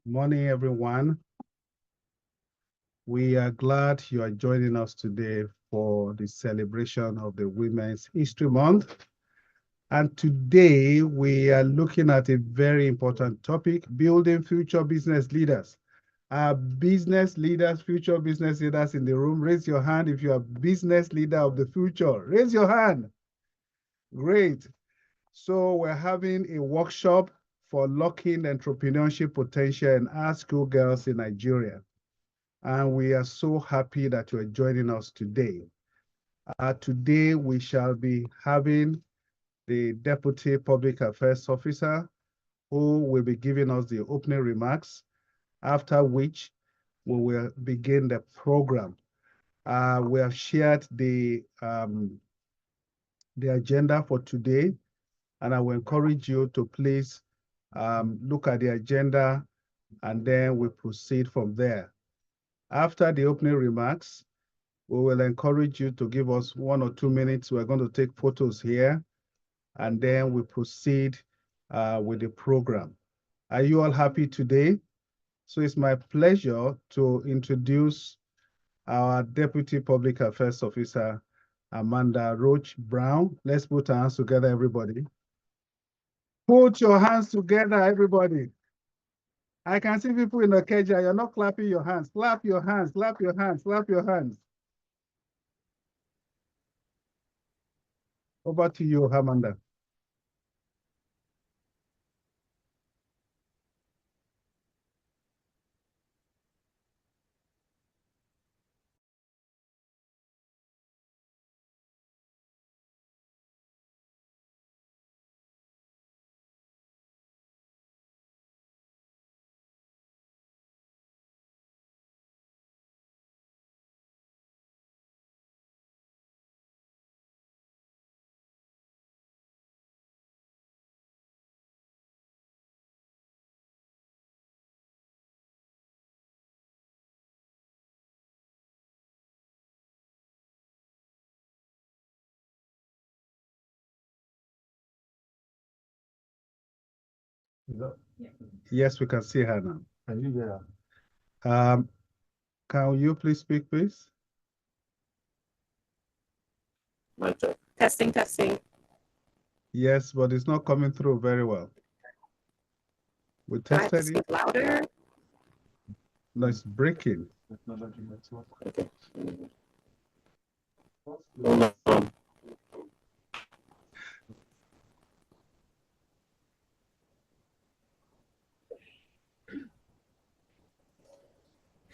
Morning, everyone. We are glad you are joining us today for the celebration of the Women's History Month. And today we are looking at a very important topic, building future business leaders. Business leaders, future business leaders in the room, raise your hand if you are business leader of the future. Raise your hand. Great. So we're having a workshop for unlocking entrepreneurship potential in our schoolgirls in Nigeria. And we are so happy that you are joining us today. Today, we shall be having the Deputy Public Affairs Officer who will be giving us the opening remarks, after which we will begin the program. We have shared the agenda for today, and I will encourage you to please look at the agenda, and then we proceed from there. After the opening remarks, we will encourage you to give us 1 or 2 minutes. We're going to take photos here, and then we proceed with the program. Are you all happy today? So it's my pleasure to introduce our Deputy Public Affairs Officer, Amanda Roach Brown. Let's put our hands together, everybody. Put your hands together, everybody. I can see people in the cage. You're not clapping your hands. Clap your hands, clap your hands, clap your hands. Over to you, Amanda. Yes, we can see her now. Can you hear her? Can you please speak, please? Testing, testing. Yes, but it's not coming through very well. We Do I have to tested it. speak louder? No, it's breaking. Okay. Hold on.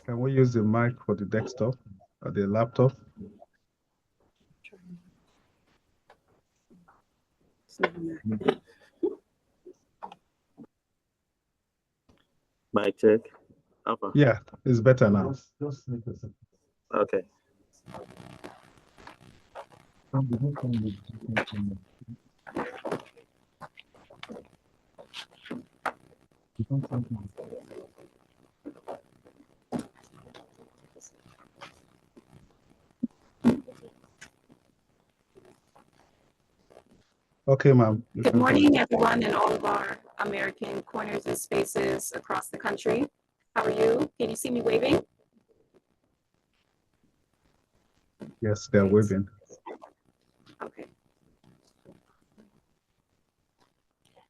Can we use the mic for the desktop or the laptop? Mic check. Alpha. Yeah, it's better now. Okay. Okay, ma'am. Good morning, everyone in all of our American corners and spaces across the country. How are you? Can you see me waving? Yes, they're waving. Okay.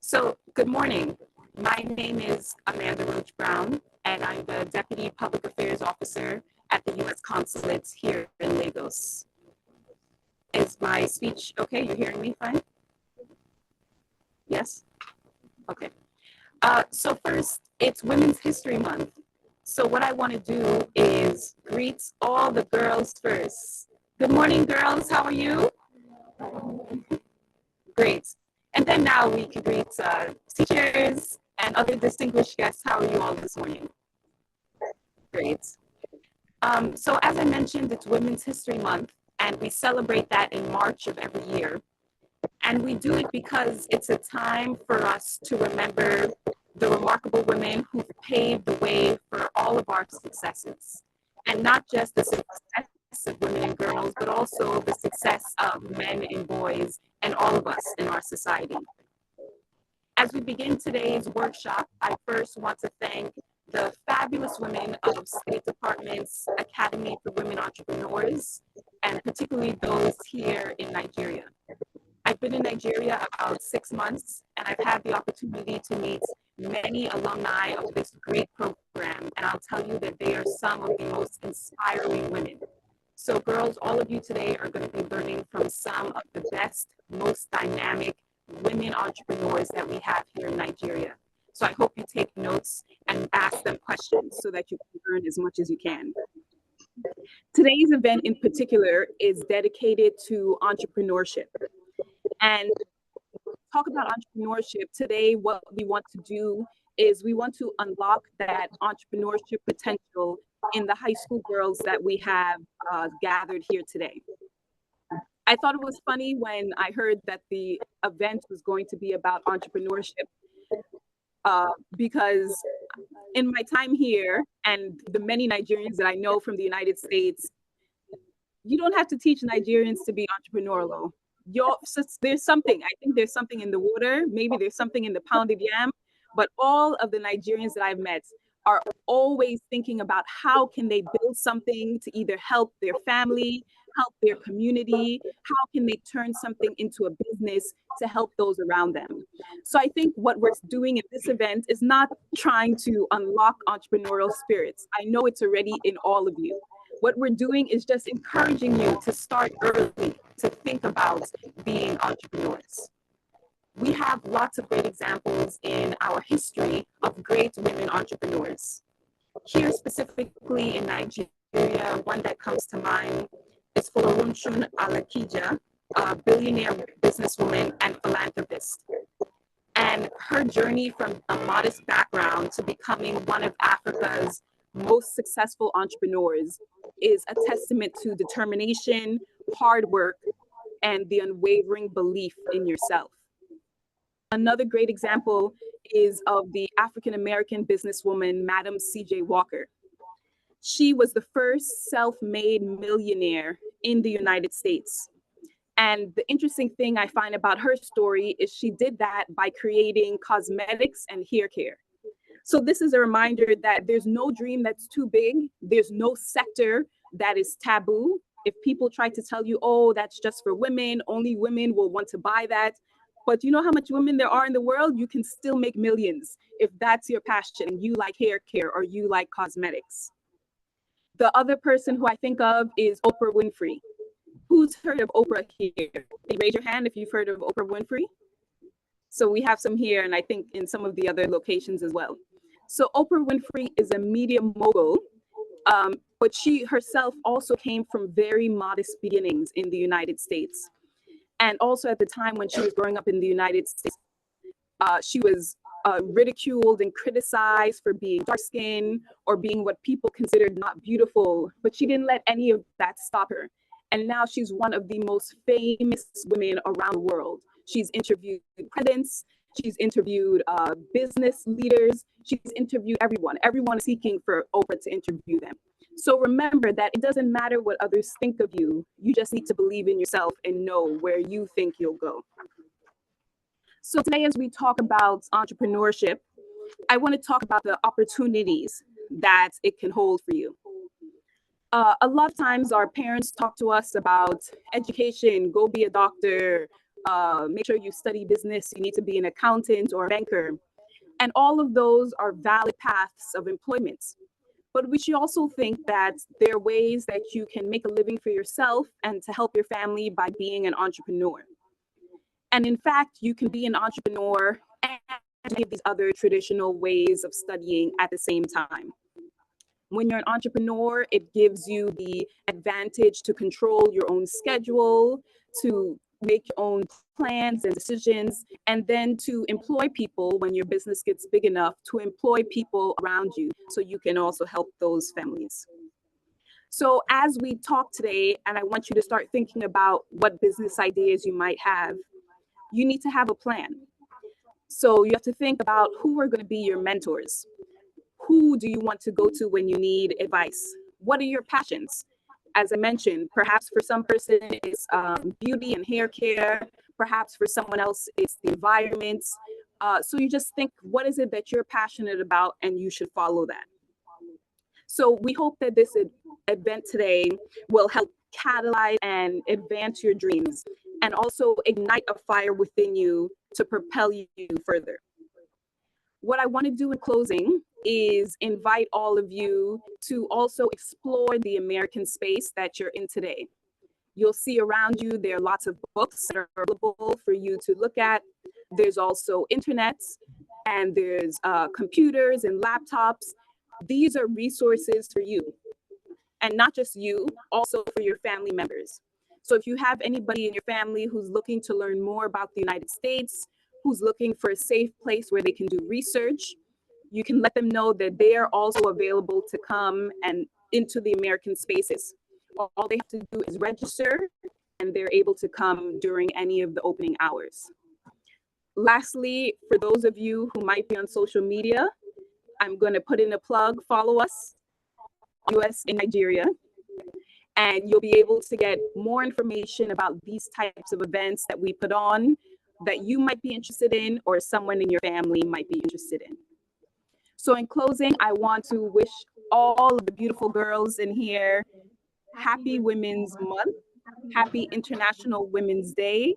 So, good morning. My name is Amanda Roach Brown, and I'm the Deputy Public Affairs Officer at the U.S. Consulate here in Lagos. Is my speech okay? You're hearing me fine? Yes? Okay. So first, it's Women's History Month. So what I want to do is greet all the girls first. Good morning, girls. How are you? Great. And then now we can greet teachers and other distinguished guests. How are you all this morning? Great. So as I mentioned, it's Women's History Month, and we celebrate that in March of every year. And we do it because it's a time for us to remember the remarkable women who've paved the way for all of our successes. And not just the success of women and girls, but also the success of men and boys and all of us in our society. As we begin today's workshop, I first want to thank the fabulous women of State Department's Academy for Women Entrepreneurs, and particularly those here in Nigeria. I've been in Nigeria about 6 months, and I've had the opportunity to meet many alumni of this great program, and I'll tell you that they are some of the most inspiring women. So girls, all of you today are going to be learning from some of the best, most dynamic women entrepreneurs that we have here in Nigeria. So I hope you take notes and ask them questions so that you can learn as much as you can. Today's event in particular is dedicated to entrepreneurship. And talk about entrepreneurship today, what we want to do is we want to unlock that entrepreneurship potential in the high school girls that we have gathered here today. I thought it was funny when I heard that the event was going to be about entrepreneurship because in my time here and the many Nigerians that I know from the United States, you don't have to teach Nigerians to be entrepreneurial. There's something, I think there's something in the water, maybe there's something in the pounded yam, but all of the Nigerians that I've met are always thinking about how can they build something to either help their family, help their community, how can they turn something into a business to help those around them. So I think what we're doing at this event is not trying to unlock entrepreneurial spirits. I know it's already in all of you. What we're doing is just encouraging you to start early, to think about being entrepreneurs. We have lots of great examples in our history of great women entrepreneurs. Here specifically in Nigeria, one that comes to mind is Folorunshun Alakija, a billionaire businesswoman and philanthropist. And her journey from a modest background to becoming one of Africa's most successful entrepreneurs is a testament to determination, hard work, and the unwavering belief in yourself. Another great example is of the African-American businesswoman, Madam C.J. Walker. She was the first self-made millionaire in the United States. And the interesting thing I find about her story is she did that by creating cosmetics and hair care. So this is a reminder that there's no dream that's too big. There's no sector that is taboo. If people try to tell you, oh, that's just for women, only women will want to buy that. But you know how much women there are in the world? You can still make millions if that's your passion and you like hair care or you like cosmetics. The other person who I think of is Oprah Winfrey. Who's heard of Oprah here? Can you raise your hand if you've heard of Oprah Winfrey? So we have some here and I think in some of the other locations as well. So Oprah Winfrey is a media mogul, but she herself also came from very modest beginnings in the United States. And also at the time when she was growing up in the United States, she was ridiculed and criticized for being dark-skinned or being what people considered not beautiful, but she didn't let any of that stop her. And now she's one of the most famous women around the world. She's interviewed presidents, she's interviewed business leaders, she's interviewed everyone. Everyone is seeking for Oprah to interview them. So remember that it doesn't matter what others think of you. You just need to believe in yourself and know where you think you'll go. So today, as we talk about entrepreneurship, I want to talk about the opportunities that it can hold for you. A lot of times our parents talk to us about education, go be a doctor, make sure you study business, you need to be an accountant or a banker. And all of those are valid paths of employment. But we should also think that there are ways that you can make a living for yourself and to help your family by being an entrepreneur. And in fact, you can be an entrepreneur and any of these other traditional ways of studying at the same time. When you're an entrepreneur, it gives you the advantage to control your own schedule, to make your own plans and decisions, and then to employ people when your business gets big enough, to employ people around you so you can also help those families. So as we talk today, and I want you to start thinking about what business ideas you might have, you need to have a plan. So you have to think about who are going to be your mentors. Who do you want to go to when you need advice? What are your passions? As I mentioned, perhaps for some person it's beauty and hair care. Perhaps for someone else it's the environment. So you just think, what is it that you're passionate about, and you should follow that. So we hope that this event today will help catalyze and advance your dreams, and also ignite a fire within you to propel you further. What I want to do in closing is invite all of you to also explore the American space that you're in today. You'll see around you, there are lots of books that are available for you to look at. There's also internet, and there's computers and laptops. These are resources for you, and not just you, also for your family members. So if you have anybody in your family who's looking to learn more about the United States, who's looking for a safe place where they can do research, you can let them know that they are also available to come and into the American spaces. All they have to do is register, and they're able to come during any of the opening hours. Lastly, for those of you who might be on social media, I'm going to put in a plug. Follow us on USinNigeria, and you'll be able to get more information about these types of events that we put on that you might be interested in, or someone in your family might be interested in. So in closing, I want to wish all of the beautiful girls in here happy Women's Month, happy International Women's Day,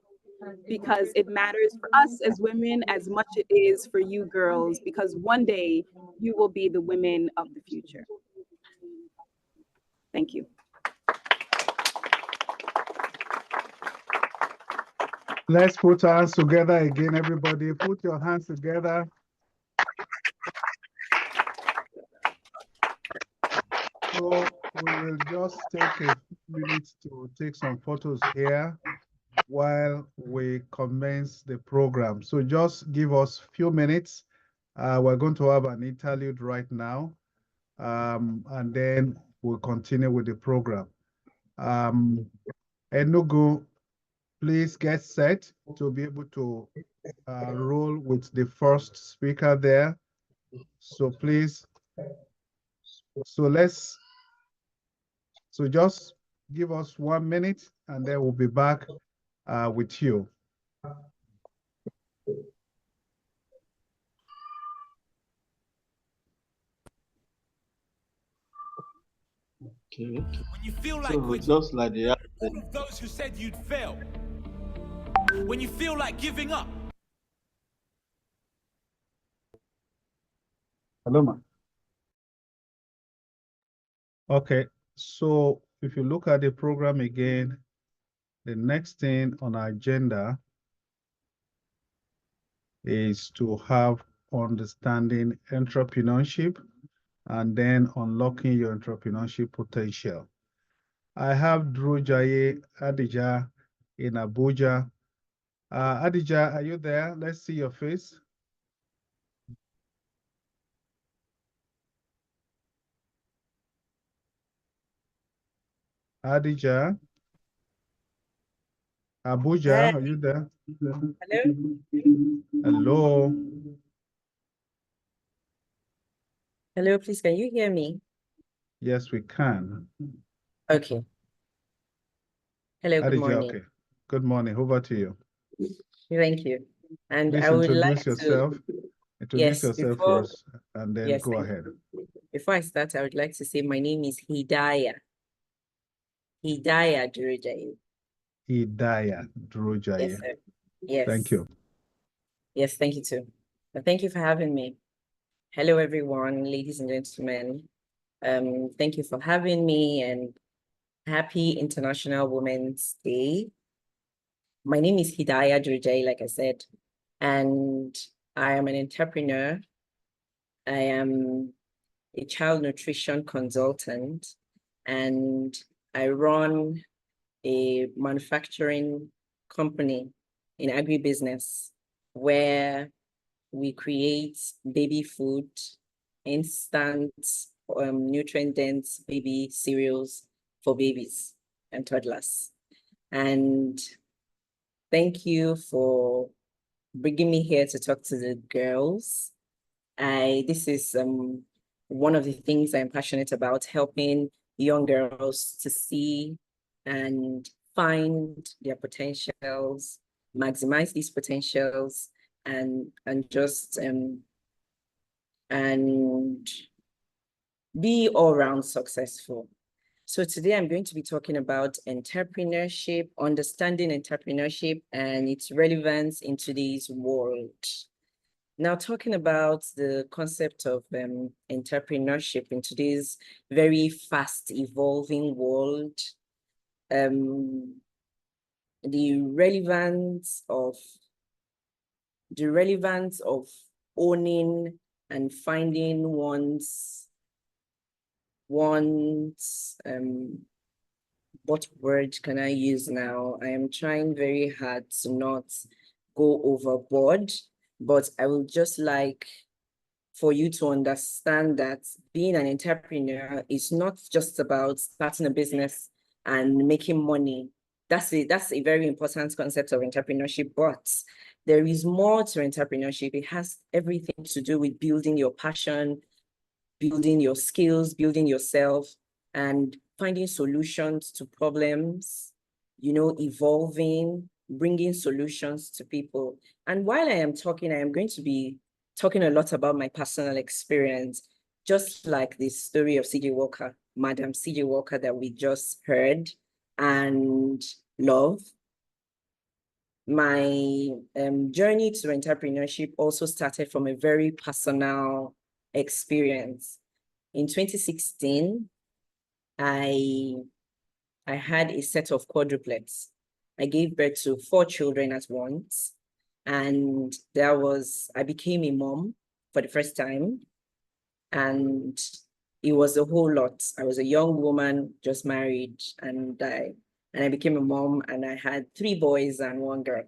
because it matters for us as women as much it is for you girls, because one day you will be the women of the future. Thank you. Let's put our hands together again, everybody. Put your hands together. So we will just take a few minutes to take some photos here while we commence the program. So just give us a few minutes. We're going to have an interlude right now, and then we'll continue with the program. Enugu, please get set to be able to roll with the first speaker there. So please, so just give us 1 minute, and then we'll be back with you. Okay. When you feel like quitting, just like the all of those who said you'd fail. When you feel like giving up. Hello, ma. Okay, so if you look at the program again, the next thing on our agenda is to have understanding entrepreneurship and then unlocking your entrepreneurship potential. I have Drew Jaye Adija in Abuja. Adija, are you there? Let's see your face. Adija. Abuja, are you there? Hello? Hello. Hello, please, can you hear me? Yes, we can. Okay. Hello, good Adija, morning. okay. Good morning. Over to you. Thank you. And Please I would like introduce yourself. Introduce yes, yourself before, first, and then yes, go thank ahead. you. Before I start, I would like to say my name is Hidaya Durujayi. Hidaya Drujaye. Yes, sir. Yes. Thank you. Yes, thank you too. And thank you for having me. Hello, everyone, ladies and gentlemen. Thank you for having me, and happy International Women's Day. My name is Hidaya Durujayi, like I said, and I am an entrepreneur. I am a child nutrition consultant, and I run a manufacturing company in agribusiness where we create baby food, instant, nutrient-dense baby cereals for babies and toddlers. And thank you for bringing me here to talk to the girls. This is one of the things I'm passionate about, helping young girls to see and find their potentials, maximize these potentials, and just and be all round successful. So today I'm going to be talking about entrepreneurship, understanding entrepreneurship and its relevance in today's world. Now, talking about the concept of entrepreneurship in today's very fast evolving world, the relevance of owning and finding one's what word can I use now? I am trying very hard to not go overboard, but I would just like for you to understand that being an entrepreneur is not just about starting a business and making money. That's a very important concept of entrepreneurship, but there is more to entrepreneurship. It has everything to do with building your passion, building your skills, building yourself, and finding solutions to problems, evolving, bringing solutions to people. And while I am talking, I am going to be talking a lot about my personal experience, just like the story of C.J. Walker, Madam C.J. Walker that we just heard and love. My journey to entrepreneurship also started from a very personal experience. In 2016, I had a set of quadruplets. I gave birth to 4 children at once. And I became a mom for the first time. And it was a whole lot. I was a young woman, just married, and I became a mom, and I had 3 boys and 1 girl.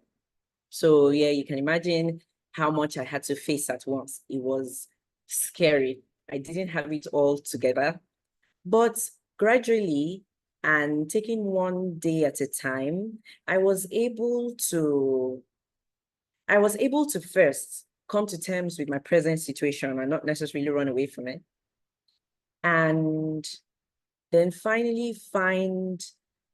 So yeah, you can imagine how much I had to face at once. It was scary. I didn't have it all together, but gradually and taking one day at a time, I was able to first come to terms with my present situation and not necessarily run away from it. And then finally find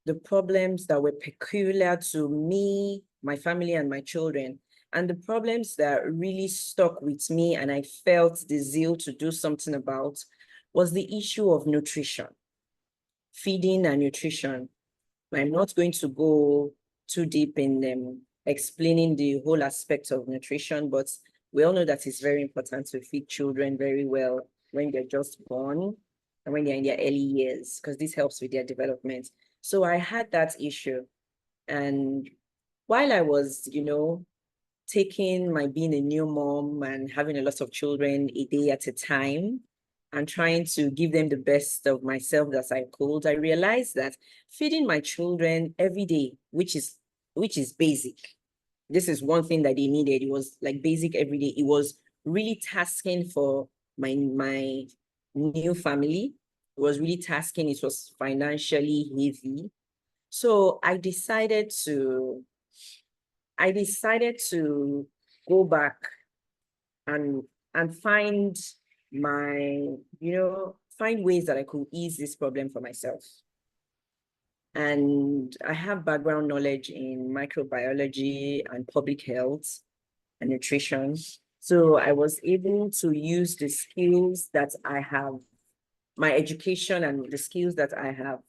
the problems that were peculiar to me, my family, and my children. And the problems that really stuck with me and I felt the zeal to do something about was the issue of nutrition, feeding and nutrition. I'm not going to go too deep in explaining the whole aspect of nutrition, but we all know that it's very important to feed children very well when they're just born and when they're in their early years, because this helps with their development. So I had that issue. And while I was, taking my being a new mom and having a lot of children a day at a time and trying to give them the best of myself that I could, I realized that feeding my children every day, which is basic. This is one thing that they needed. It was like basic every day. It was really tasking for my new family. It was really tasking. It was financially heavy. So I decided to go back and find find ways that I could ease this problem for myself. And I have background knowledge in microbiology and public health and nutrition. So I was able to use the skills that I have, my education and the skills that I have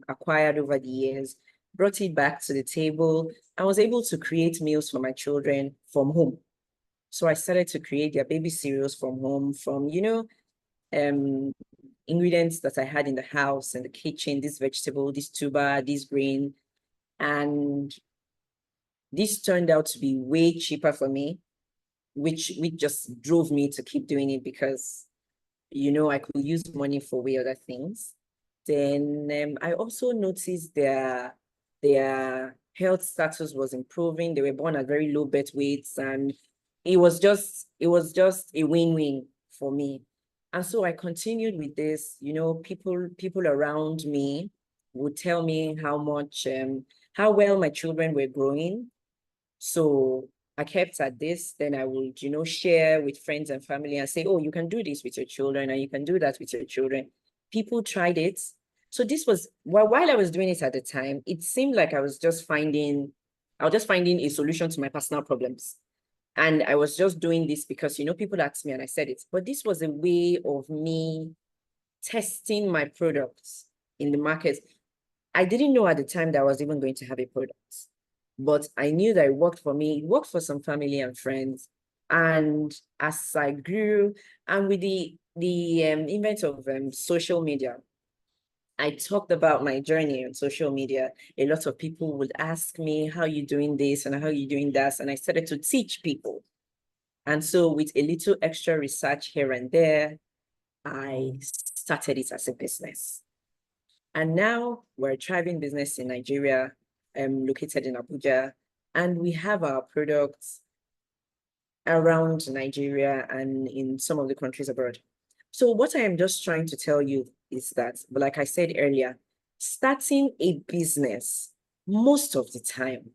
acquired over the years, brought it back to the table. I was able to create meals for my children from home. So I started to create their baby cereals from home, from, ingredients that I had in the house and the kitchen, this vegetable, this tuber, this grain. And this turned out to be way cheaper for me, which just drove me to keep doing it because, I could use money for way other things. Then I also noticed their health status was improving. They were born at very low birth weights, and it was just a win-win for me. And so I continued with this. People around me would tell me how well my children were growing. So I kept at this. Then I would, share with friends and family and say, oh, you can do this with your children and you can do that with your children. People tried it. So this was, while I was doing it at the time, it seemed like I was just finding a solution to my personal problems. And I was just doing this because, people asked me and I said it, but this was a way of me testing my products in the market. I didn't know at the time that I was even going to have a product, but I knew that it worked for me. It worked for some family and friends. And as I grew, and with the invent of social media, I talked about my journey on social media. A lot of people would ask me, how are you doing this and how are you doing that? And I started to teach people. And so with a little extra research here and there, I started it as a business. And now we're a thriving business in Nigeria, located in Abuja, and we have our products around Nigeria and in some of the countries abroad. So what I am just trying to tell you is that, but like I said earlier, starting a business most of the time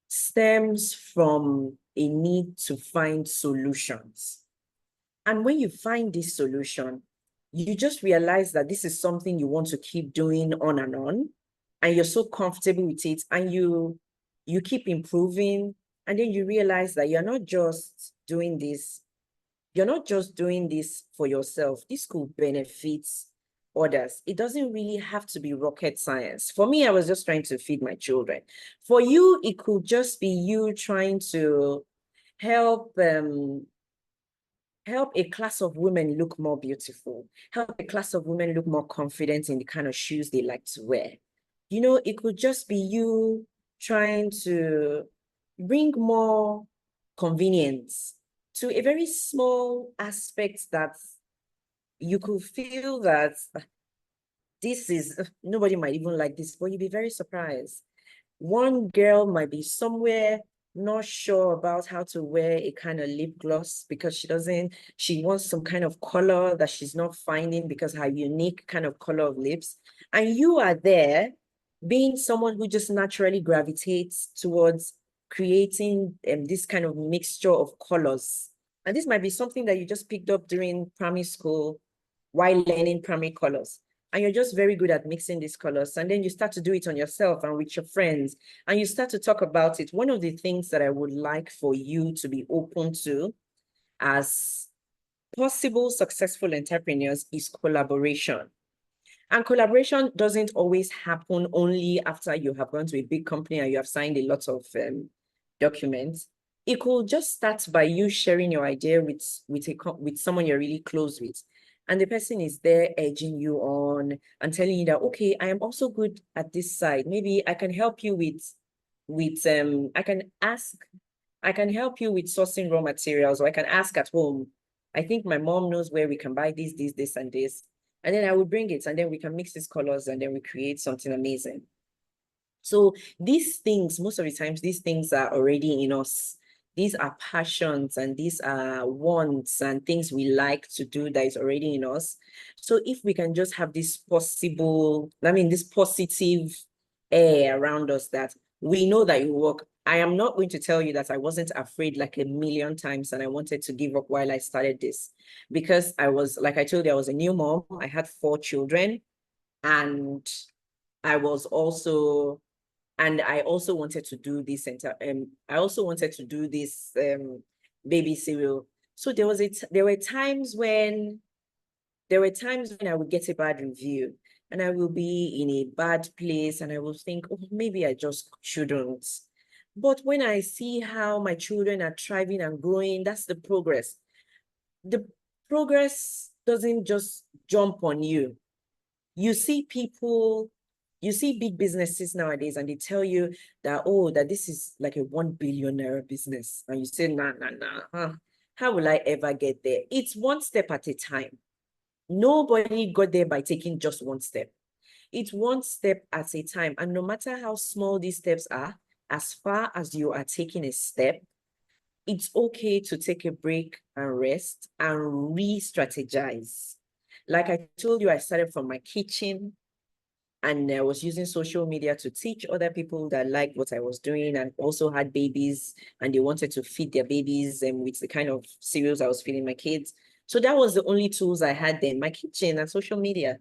stems from a need to find solutions. And when you find this solution, you just realize that this is something you want to keep doing on, and you're so comfortable with it, and you keep improving, and then you realize that you're not just doing this for yourself. This could benefit others. It doesn't really have to be rocket science. For me, I was just trying to feed my children. For you, it could just be you trying to help a class of women look more beautiful, help a class of women look more confident in the kind of shoes they like to wear. It could just be you trying to bring more convenience to a very small aspect that you could feel that nobody might even like this, but you'd be very surprised. One girl might be somewhere not sure about how to wear a kind of lip gloss because she wants some kind of color that she's not finding because her unique kind of color of lips. And you are there being someone who just naturally gravitates towards creating this kind of mixture of colors. And this might be something that you just picked up during primary school while learning primary colors. And you're just very good at mixing these colors. And then you start to do it on yourself and with your friends, and you start to talk about it. One of the things that I would like for you to be open to as possible successful entrepreneurs is collaboration. And collaboration doesn't always happen only after you have gone to a big company and you have signed a lot of documents. It could just start by you sharing your idea with someone you're really close with. And the person is there edging you on and telling you that, okay, I am also good at this side. Maybe I can help you I can help you with sourcing raw materials, or I can ask at home. I think my mom knows where we can buy this, and this. And then I will bring it, and then we can mix these colors, and then we create something amazing. So these things, most of the times, these things are already in us. These are passions and these are wants and things we like to do that is already in us. So if we can just have this positive air around us that we know that it will work. I am not going to tell you that I wasn't afraid like a million times and I wanted to give up while I started this, because I was, like I told you, I was a new mom. I had 4 children, and I also wanted to do this baby cereal. So there were times when I would get a bad review and I will be in a bad place and I will think, oh, maybe I just shouldn't. But when I see how my children are thriving and growing, that's the progress. The progress doesn't just jump on you. You see big businesses nowadays and they tell you that, oh, that this is like a 1 billion naira business. And you say, nah. How will I ever get there? It's one step at a time. Nobody got there by taking just one step. It's one step at a time. And no matter how small these steps are, as far as you are taking a step, it's okay to take a break and rest and re-strategize. Like I told you, I started from my kitchen and I was using social media to teach other people that liked what I was doing and also had babies and they wanted to feed their babies with the kind of cereals I was feeding my kids. So that was the only tools I had then, my kitchen and social media.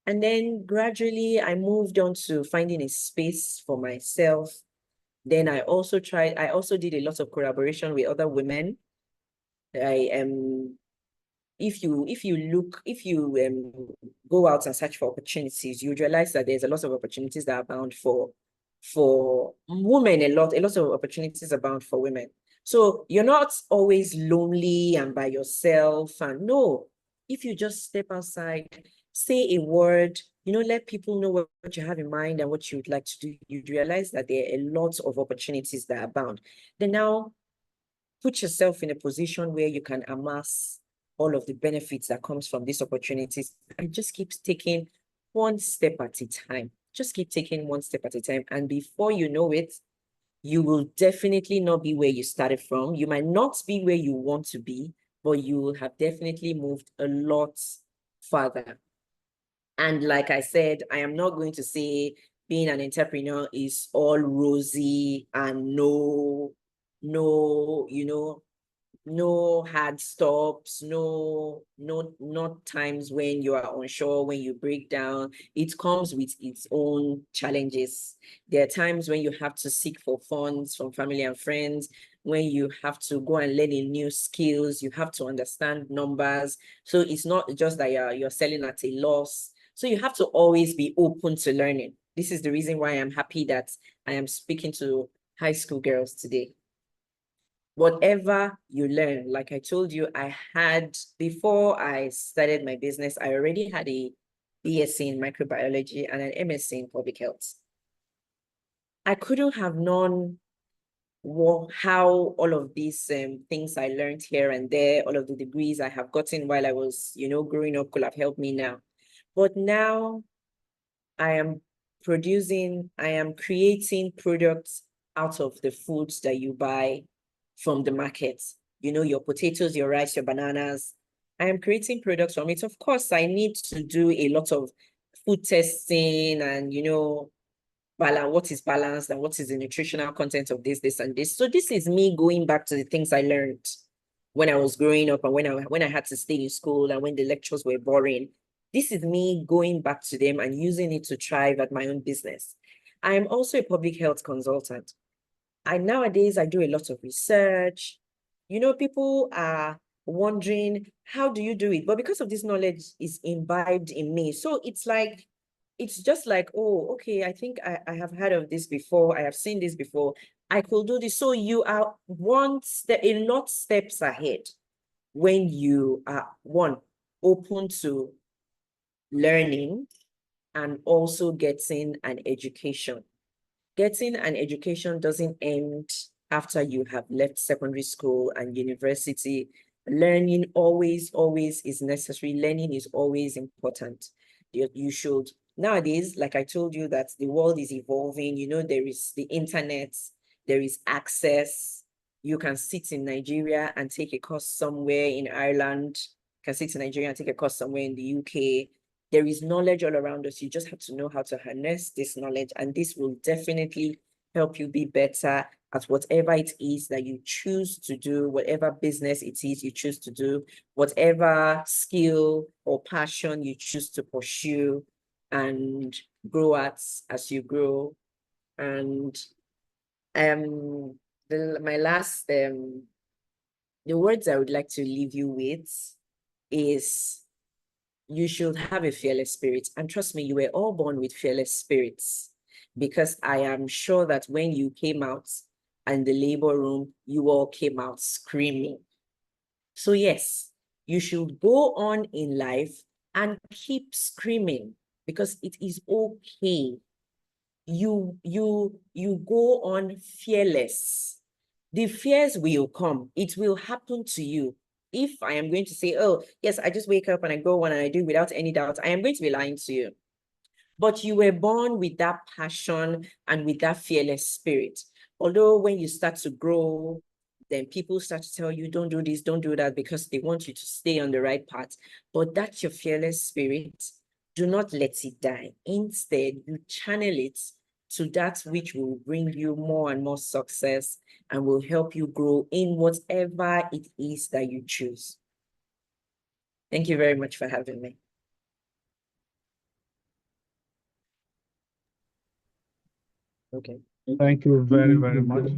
And then gradually I moved on to finding a space for myself Then I also did a lot of collaboration with other women. I am, if you go out and search for opportunities, you realize that there's a lot of opportunities that are bound for women, a lot of opportunities are bound for women. So you're not always lonely and by yourself. And no, if you just step outside, say a word, let people know what you have in mind and what you would like to do, you'd realize that there are a lot of opportunities that are bound. Then now put yourself in a position where you can amass all of the benefits that comes from these opportunities, and just keep taking one step at a time. Just keep taking one step at a time. And before you know it, you will definitely not be where you started from. You might not be where you want to be, but you will have definitely moved a lot further. And like I said, I am not going to say being an entrepreneur is all rosy and no, no hard stops, not times when you are unsure, when you break down. It comes with its own challenges. There are times when you have to seek for funds from family and friends, when you have to go and learn new skills, you have to understand numbers. So it's not just that you're selling at a loss. So you have to always be open to learning. This is the reason why I'm happy that I am speaking to high school girls today. Whatever you learn, like I told you, before I started my business, I already had a BSc in microbiology and an MSc in public health. I couldn't have known how all of these things I learned here and there, all of the degrees I have gotten while I was, growing up could have helped me now. But now I am creating products out of the foods that you buy from the market. Your potatoes, your rice, your bananas. I am creating products from it. Of course, I need to do a lot of food testing and, what is balanced and what is the nutritional content of this, and this. So this is me going back to the things I learned when I was growing up and when I had to stay in school and when the lectures were boring. This is me going back to them and using it to thrive at my own business. I am also a public health consultant. Nowadays, I do a lot of research. People are wondering, how do you do it? But because of this knowledge is imbibed in me. So it's just like, oh, okay, I think I have heard of this before. I have seen this before. I could do this. So you are a lot steps ahead when you are open to learning and also getting an education. Getting an education doesn't end after you have left secondary school and university. Learning always is necessary. Learning is always important. You should, nowadays, like I told you, that the world is evolving. There is the internet, there is access. You can sit in Nigeria and take a course somewhere in Ireland. You can sit in Nigeria and take a course somewhere in the UK. There is knowledge all around us. You just have to know how to harness this knowledge, and this will definitely help you be better at whatever it is that you choose to do, whatever business it is you choose to do, whatever skill or passion you choose to pursue and grow at as you grow. And my last, the words I would like to leave you with is, you should have a fearless spirit. And trust me, you were all born with fearless spirits, because I am sure that when you came out and the labor room, you all came out screaming. So yes, you should go on in life and keep screaming, because it is okay. You go on fearless. The fears will come. It will happen to you. If I am going to say, oh, yes, I just wake up and I go on and I do without any doubt, I am going to be lying to you. But you were born with that passion and with that fearless spirit. Although when you start to grow, then people start to tell you, don't do this, don't do that, because they want you to stay on the right path. But that's your fearless spirit. Do not let it die. Instead, you channel it to that which will bring you more and more success and will help you grow in whatever it is that you choose. Thank you very much for having me. Okay. Thank you very, very much.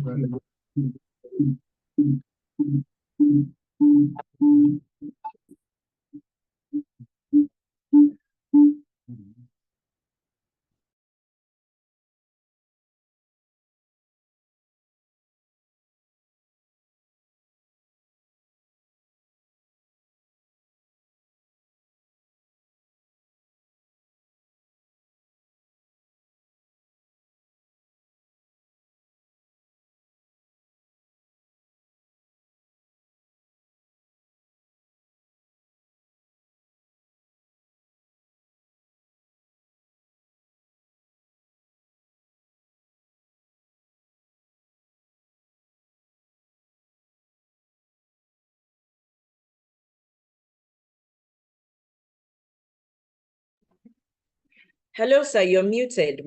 Hello, sir, you're muted.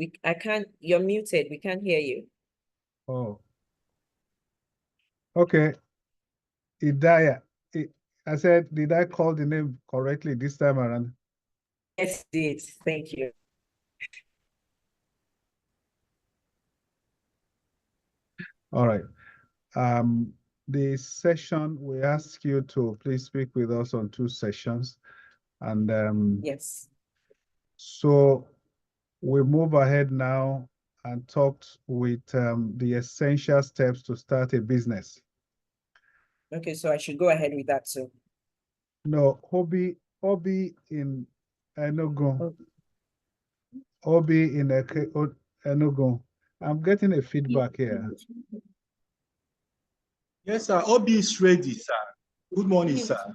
You're muted. We can't hear you. Oh, okay. Idaya. I said, did I call the name correctly this time around? Yes, it is. Thank you. All right. The session, we ask you to please speak with us on 2 sessions. And Yes. so we move ahead now and talked with the essential steps to start a business. Okay, so I should go ahead with that too. No, Obi in Enugu. Oh. Obi in Enugu. I'm getting a feedback here. Yes, sir. Obi is ready, sir. Good morning, sir.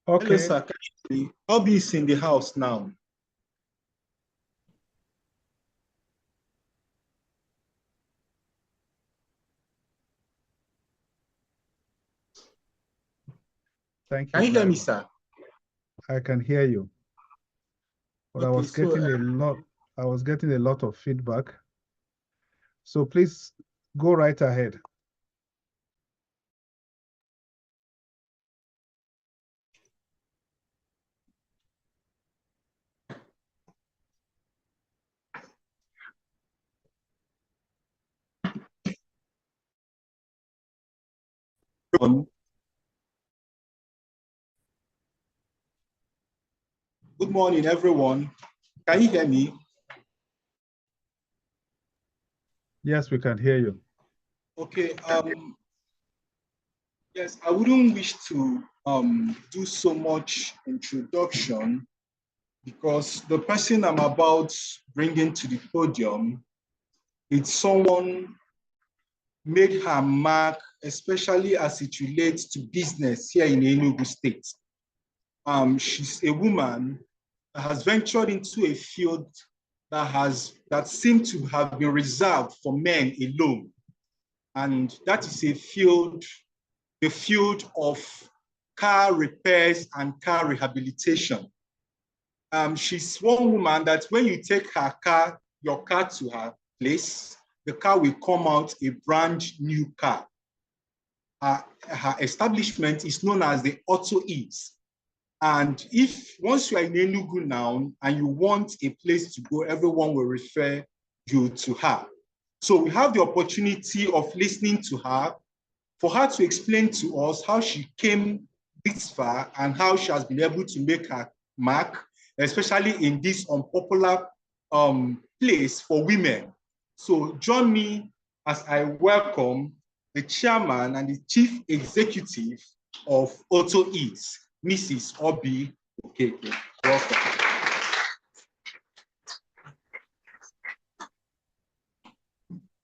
Okay. Hello, sir. Obi is in the house now. Thank you. Can you hear me, sir? I can hear you. But Okay, I was getting a lot of feedback. So please go right ahead. Good morning, everyone. Can you hear me? Yes, we can hear you. Okay. Yes, I wouldn't wish to do so much introduction because the person I'm about bringing to the podium, it's someone made her mark, especially as it relates to business here in Enugu State. She's a woman that has ventured into a field that seemed to have been reserved for men alone. And that is the field of car repairs and car rehabilitation. She's one woman that when you take your car to her place, the car will come out a brand new car. Her establishment is known as the Auto Eats. And once you are in Enugu now and you want a place to go, everyone will refer you to her. So we have the opportunity of listening to her, for her to explain to us how she came this far and how she has been able to make her mark, especially in this unpopular place for women. So join me as I welcome the chairman and the chief executive of Auto Eats, Mrs. Obi Okeke. Welcome.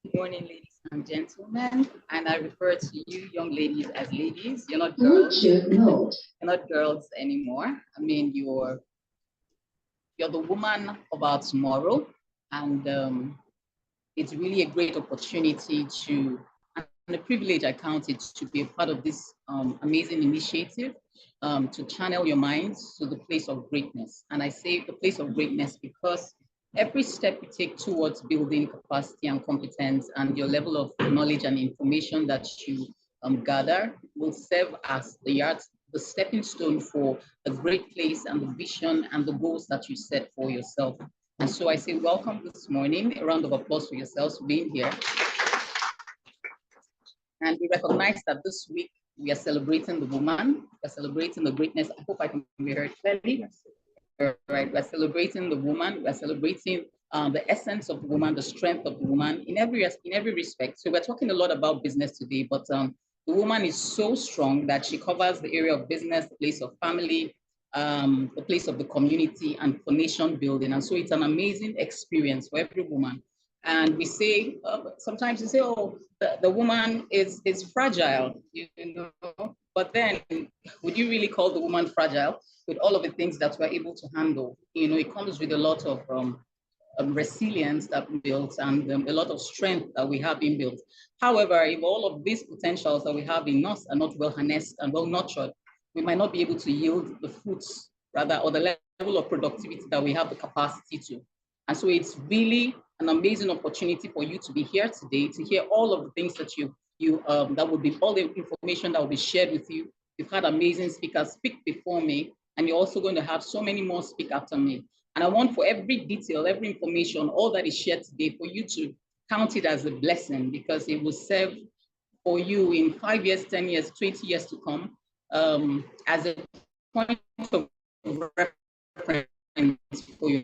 Good morning, ladies and gentlemen. And I refer to you young ladies as ladies. You're not girls. You're not girls anymore. I mean, you're the woman of our tomorrow. And it's really a great opportunity and a privilege I count it to be a part of this amazing initiative to channel your minds to the place of greatness. And I say the place of greatness because every step you take towards building capacity and competence and your level of knowledge and information that you gather will serve as the stepping stone for a great place and the vision and the goals that you set for yourself. And so I say welcome this morning. A round of applause for yourselves for being here. And we recognize that this week we are celebrating the woman, we're celebrating the greatness. I hope I can be heard clearly. Right, we're celebrating the woman, we're celebrating the essence of the woman, the strength of the woman in every respect. So we're talking a lot about business today, but the woman is so strong that she covers the area of business, the place of family, the place of the community, and for nation building. And so it's an amazing experience for every woman. And we say, sometimes you say, oh, the woman is fragile, you know, but then would you really call the woman fragile with all of the things that we're able to handle? You know, it comes with a lot of resilience that we built and a lot of strength that we have been built. However, if all of these potentials that we have in us are not well harnessed and well nurtured, we might not be able to yield the fruits, rather, or the level of productivity that we have the capacity to. And so it's really an amazing opportunity for you to be here today, to hear all of the things that that will be all the information that will be shared with you. You've had amazing speakers speak before me, and you're also going to have so many more speak after me. And I want for every detail, every information, all that is shared today, for you to count it as a blessing, because it will serve for you in 5 years, 10 years, 20 years to come, as a point of reference for your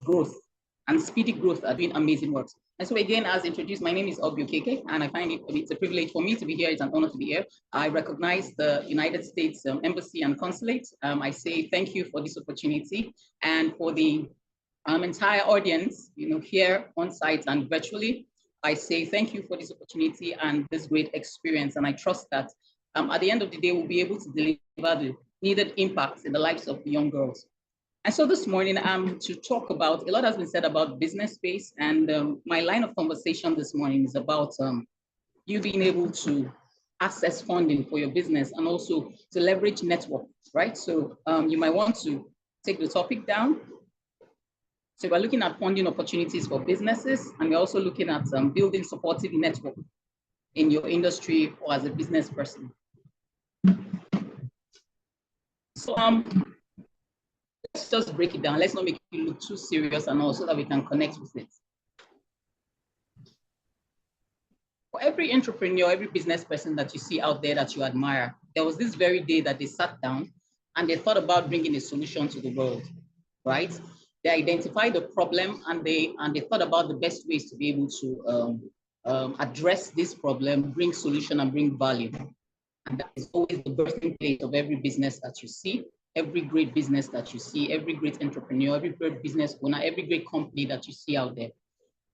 growth and speedy growth are doing amazing work. And so again, as introduced, my name is Obi Okeke, and I find it's a privilege for me to be here. It's an honor to be here. I recognize the United States Embassy and Consulate. I say thank you for this opportunity, and for the entire audience, you know, here on site and virtually, I say thank you for this opportunity and this great experience. And I trust that at the end of the day, we'll be able to deliver the needed impact in the lives of the young girls. And so this morning, to talk about, a lot has been said about business space, and my line of conversation this morning is about you being able to access funding for your business and also to leverage network, right? So you might want to take the topic down. So we're looking at funding opportunities for businesses, and we're also looking at building supportive network in your industry or as a business person. So let's just break it down. Let's not make it look too serious, and also that we can connect with it. For every entrepreneur, every business person that you see out there that you admire, there was this very day that they sat down and they thought about bringing a solution to the world, right? They identified the problem, and they thought about the best ways to be able to address this problem, bring solution, and bring value. And that is always the birthing place of every business that you see, every great business that you see, every great entrepreneur, every great business owner, every great company that you see out there.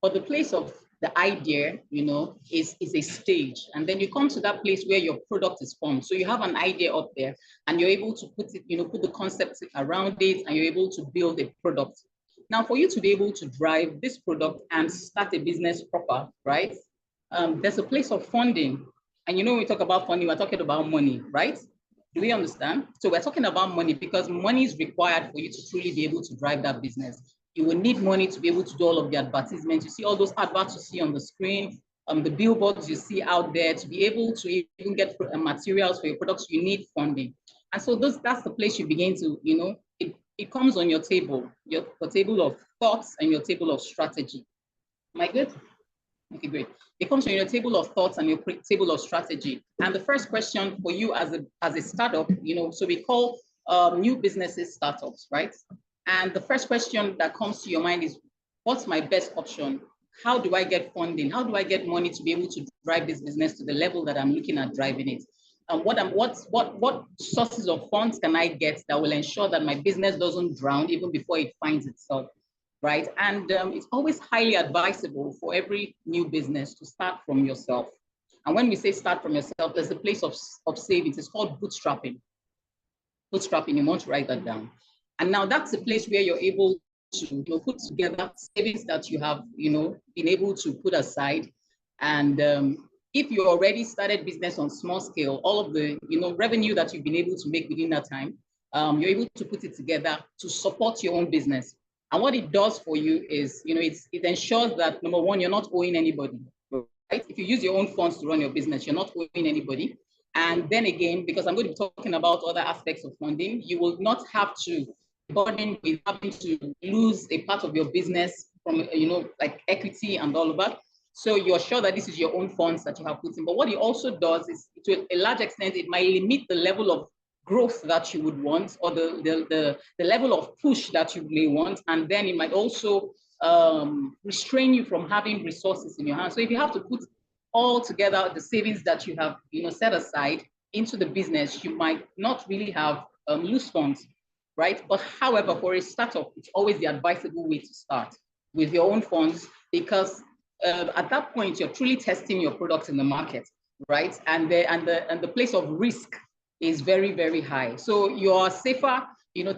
But the place of the idea, you know, is a stage. And then you come to that place where your product is formed. So you have an idea up there, and you're able to put it, you know, put the concept around it, and you're able to build a product. Now, for you to be able to drive this product and start a business proper, right? There's a place of funding. And you know, when we talk about funding, we're talking about money, right? Do we understand? So we're talking about money because money is required for you to truly be able to drive that business. You will need money to be able to do all of the advertisements. You see all those adverts you see on the screen, the billboards you see out there. To be able to even get materials for your products, you need funding. And so that's the place you begin to, you know, it comes on your table of thoughts and your table of strategy. Am I good? Okay, great. It comes on your table of thoughts and your table of strategy. And the first question for you as a startup, you know, so we call new businesses startups, right? And the first question that comes to your mind is, what's my best option? How do I get funding? How do I get money to be able to drive this business to the level that I'm looking at driving it? What sources of funds can I get that will ensure that my business doesn't drown even before it finds itself, right? And it's always highly advisable for every new business to start from yourself. And when we say start from yourself, there's a place of savings. It's called bootstrapping. Bootstrapping, you want to write that down. And now that's a place where you're able to, you know, put together savings that you have, you know, been able to put aside. And if you already started business on small scale, all of the, you know, revenue that you've been able to make within that time, you're able to put it together to support your own business. And what it does for you is, you know, it ensures that, number one, you're not owing anybody, right? If you use your own funds to run your business, you're not owing anybody. And then again, because I'm going to be talking about other aspects of funding, you will not have to burdened with having to lose a part of your business from, like equity and all of that. So you're sure that this is your own funds that you have put in. But what it also does is, to a large extent, it might limit the level of growth that you would want, or the level of push that you may want. And then it might also restrain you from having resources in your hands. So if you have to put all together the savings that you have set aside into the business, you might not really have loose funds, right? But however, for a startup, it's always the advisable way to start with your own funds, because at that point you're truly testing your product in the market, right? And the place of risk is very, very high. So you're safer,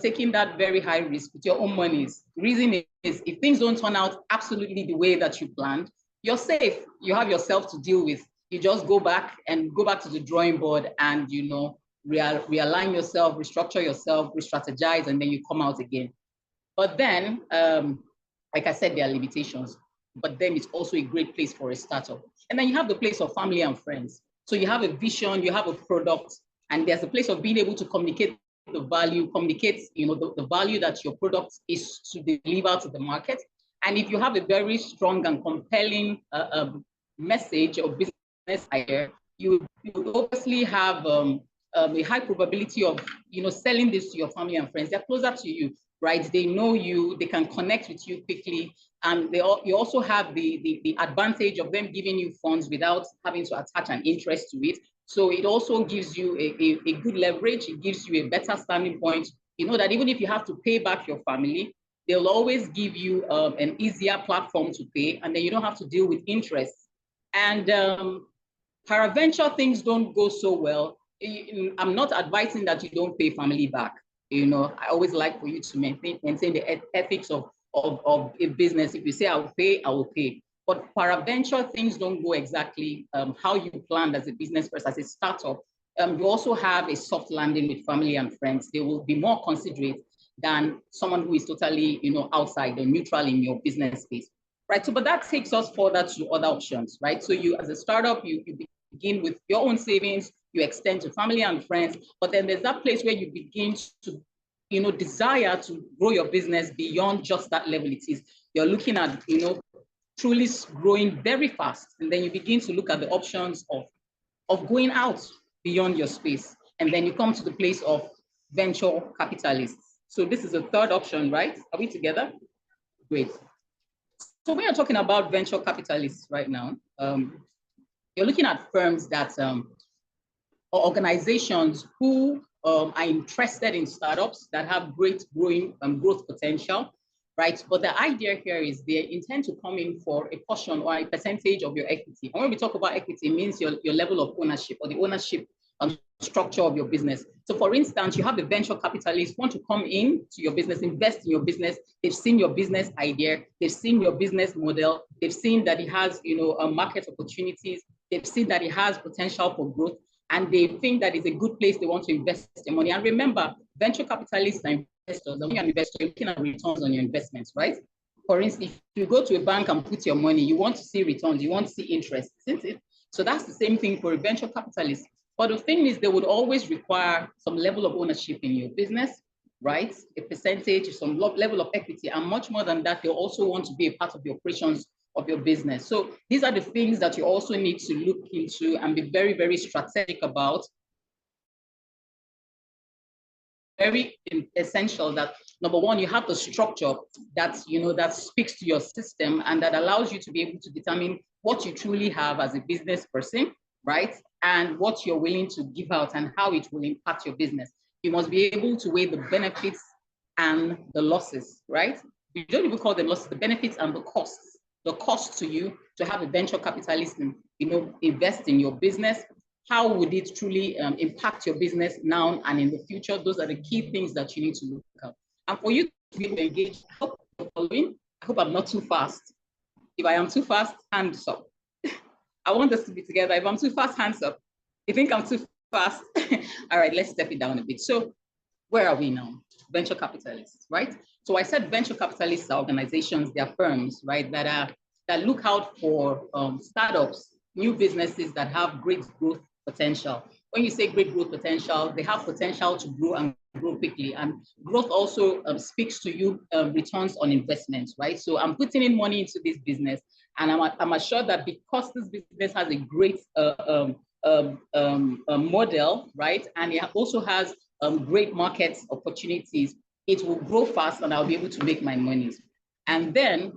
taking that very high risk with your own monies. The reason is, if things don't turn out absolutely the way that you planned, you're safe. You have yourself to deal with. You just go back to the drawing board and, realign yourself, restructure yourself, re-strategize, and then you come out again. But then, like I said, there are limitations, but then it's also a great place for a startup. And then you have the place of family and friends. So you have a vision, you have a product, and there's a place of being able to communicate the value, the value that your product is to deliver to the market. And if you have a very strong and compelling message or business idea, you obviously have a high probability of selling this to your family and friends. They're closer to you, right? They know you, they can connect with you quickly, and you also have the advantage of them giving you funds without having to attach an interest to it. So it also gives you a good leverage. It gives you a better standing point. You know that even if you have to pay back your family, they'll always give you an easier platform to pay, and then you don't have to deal with interest. And paraventure, things don't go so well. I'm not advising that you don't pay family back. I always like for you to maintain the ethics of a business. If you say I will pay, I will pay. But paraventure, things don't go exactly how you planned as a business person, as a startup. You also have a soft landing with family and friends. They will be more considerate than someone who is totally, outside or neutral in your business space, right? So, but that takes us further to other options, right? So you, as a startup, you begin with your own savings, you extend to family and friends, but then there's that place where you begin to, desire to grow your business beyond just that level it is. You're looking at, truly growing very fast. And then you begin to look at the options of going out beyond your space. And then you come to the place of venture capitalists. So this is the third option, right? Are we together? Great. So when you're talking about venture capitalists right now, you're looking at firms that, or organizations who are interested in startups that have great growth potential, right? But the idea here is they intend to come in for a portion or a percentage of your equity. And when we talk about equity, it means your level of ownership, or the ownership structure of your business. So for instance, you have a venture capitalist want to come in to your business, invest in your business. They've seen your business idea, they've seen your business model, they've seen that it has, market opportunities, they've seen that it has potential for growth, and they think that it's a good place they want to invest their money. And remember, venture capitalists are investors, and when you're an investor, you're looking at returns on your investments, right? For instance, if you go to a bank and put your money, you want to see returns, you want to see interest, isn't it? So that's the same thing for a venture capitalist. But the thing is, they would always require some level of ownership in your business, right? A percentage, some level of equity, and much more than that, they also want to be a part of the operations of your business. So these are the things that you also need to look into and be very, very strategic about. Very essential that, number one, you have the structure that, that speaks to your system and that allows you to be able to determine what you truly have as a business person, right? And what you're willing to give out and how it will impact your business. You must be able to weigh the benefits and the losses, right? You don't even call them losses, the benefits and the costs. The cost to you to have a venture capitalist, invest in your business. How would it truly impact your business now and in the future? Those are the key things that you need to look at. And for you to be engaged, I hope you're following. I hope I'm not too fast. If I am too fast, hands up. I want us to be together. If I'm too fast, hands up. You think I'm too fast? All right, let's step it down a bit. So where are we now? Venture capitalists, right? So I said venture capitalists are organizations, they are firms, right, that look out for startups, new businesses that have great growth potential. When you say great growth potential, they have potential to grow and grow quickly. And growth also speaks to you returns on investment, right? So I'm putting in money into this business, and I'm assured that because this business has a great model, right? And it also has great market opportunities, it will grow fast and I'll be able to make my money. And then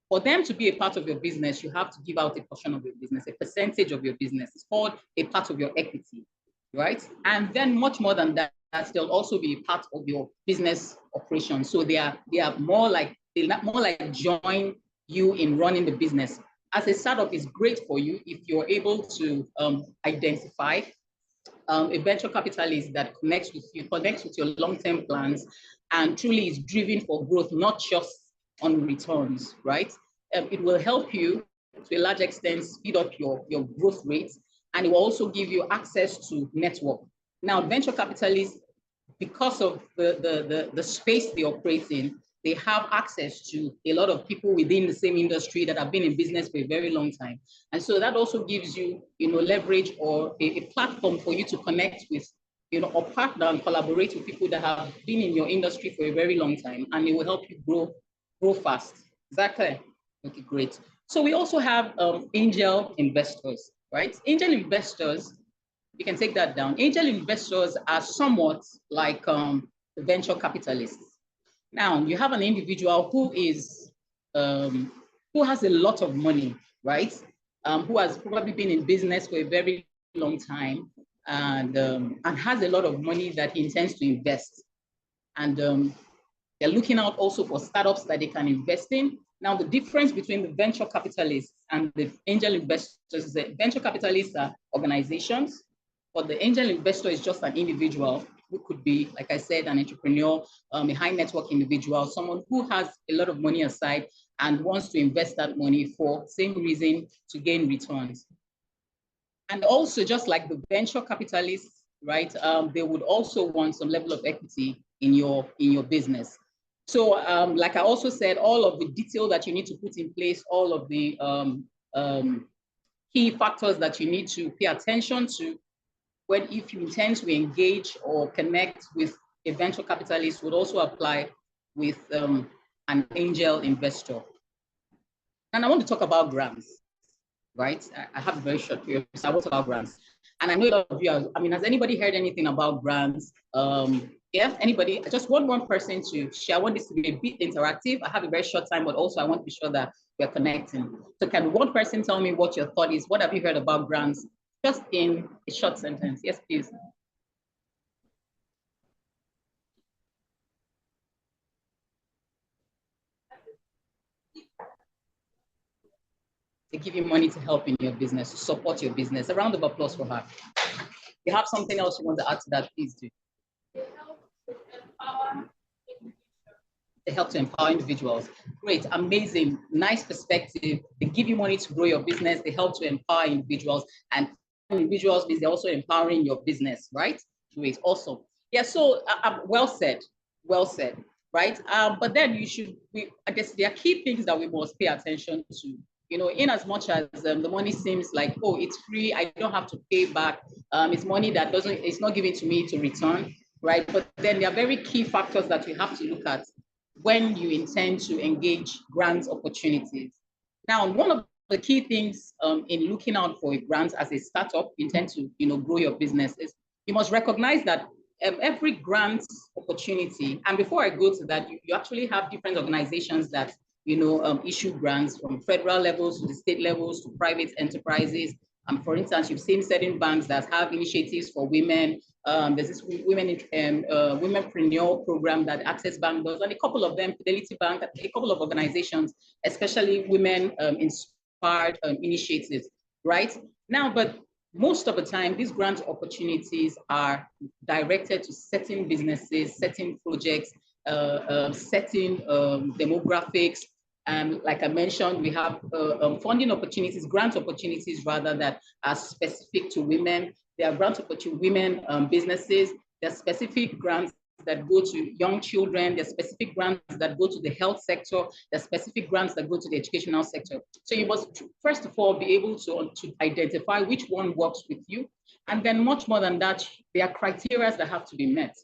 for them to be a part of your business, you have to give out a portion of your business, a percentage of your business. It's called a part of your equity, right? And then much more than that, they'll also be a part of your business operation. So they are more like join you in running the business. As a startup, it's great for you if you're able to identify a venture capitalist that connects with your long-term plans, and truly is driven for growth, not just on returns, right? It will help you to a large extent speed up your growth rates, and it will also give you access to network. Now, venture capitalists, because of the space they operate in, they have access to a lot of people within the same industry that have been in business for a very long time. And so that also gives you, leverage or a platform for you to connect with, or partner and collaborate with people that have been in your industry for a very long time, and it will help you grow fast. Is that clear? Okay, great. So we also have angel investors, right? Angel investors, you can take that down. Angel investors are somewhat like venture capitalists. Now, you have an individual who has a lot of money, right? Who has probably been in business for a very long time, and has a lot of money that he intends to invest. And they're looking out also for startups that they can invest in. Now, the difference between the venture capitalists and the angel investors is that venture capitalists are organizations, but the angel investor is just an individual who could be, like I said, an entrepreneur, a high network individual, someone who has a lot of money aside and wants to invest that money for the same reason, to gain returns. And also, just like the venture capitalists, right, they would also want some level of equity in your business. So like I also said, all of the detail that you need to put in place, all of the key factors that you need to pay attention to if you intend to engage or connect with a venture capitalist, would also apply with an angel investor. And I want to talk about grants, right? I have a very short period, so I want to talk about grants. And I know a lot of you has anybody heard anything about grants? Yeah, anybody? I just want one person to share. I want this to be a bit interactive. I have a very short time, but also I want to be sure that we're connecting. So can one person tell me what your thought is? What have you heard about grants? Just in a short sentence. Yes, please. They give you money to help in your business, to support your business. A round of applause for her. You have something else you want to add to that, please do. They help to empower individuals. Great, amazing, nice perspective. They give you money to grow your business. They help to empower individuals, and individuals means they're also empowering your business, right? Great, awesome. Yeah, so well said, right? But then I guess there are key things that we must pay attention to. In as much as the money seems like, oh, it's free, I don't have to pay back. It's money that it's not given to me to return, right? But then there are very key factors that you have to look at when you intend to engage grant opportunities. Now, one of the key things in looking out for a grant as a startup, intend to grow your business, is you must recognize that every grant opportunity, and before I go to that, you actually have different organizations that issue grants, from federal levels to the state levels to private enterprises. For instance, you've seen certain banks that have initiatives for women. There's this womenpreneur program that Access Bank does, and a couple of them, Fidelity Bank, a couple of organizations, especially women inspired initiatives, right? Now, but most of the time, these grant opportunities are directed to certain businesses, certain projects, certain demographics. Like I mentioned, we have funding opportunities, grant opportunities rather, that are specific to women. There are grant opportunities, women businesses. There are specific grants that go to young children. There are specific grants that go to the health sector. There are specific grants that go to the educational sector. So you must, first of all, be able to identify which one works with you. And then much more than that, there are criteria that have to be met.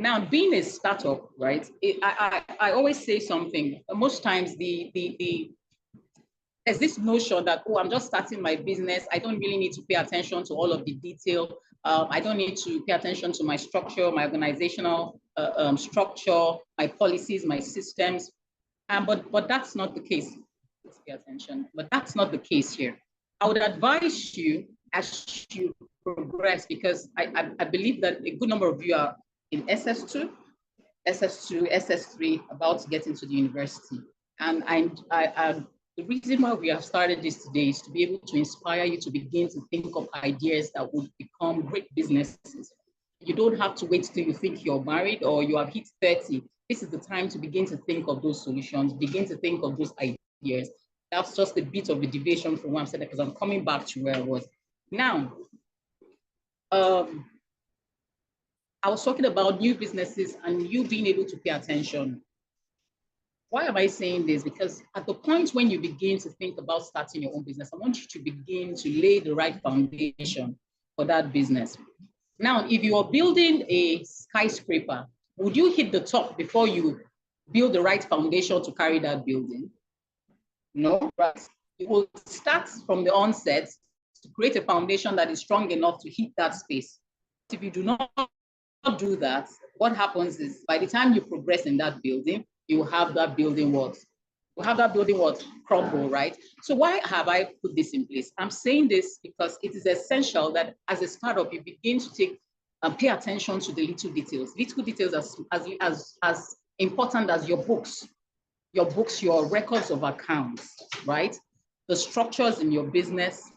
Now, being a startup, right? I always say something. Most times, there's this notion that, oh, I'm just starting my business. I don't really need to pay attention to all of the detail. I don't need to pay attention to my structure, my organizational structure, my policies, my systems. But that's not the case. Let's pay attention. But that's not the case here. I would advise you as you progress, because I believe that a good number of you are in SS2, SS3, about to get into the university. And the reason why we have started this today is to be able to inspire you to begin to think of ideas that would become great businesses. You don't have to wait till you think you're married or you have hit 30. This is the time to begin to think of those solutions, begin to think of those ideas. That's just a bit of a deviation from what I'm saying, because I'm coming back to where I was. Now, I was talking about new businesses and you being able to pay attention. Why am I saying this? Because at the point when you begin to think about starting your own business, I want you to begin to lay the right foundation for that business. Now, if you are building a skyscraper, would you hit the top before you build the right foundation to carry that building? No, right? You will start from the onset to create a foundation that is strong enough to hit that space. If you do not do that, what happens is by the time you progress in that building, you have that building crumble, right? So why have I put this in place? I'm saying this because it is essential that as a startup, you begin to take pay attention to the little details as important as your books, your records of accounts, right? The structures in your business,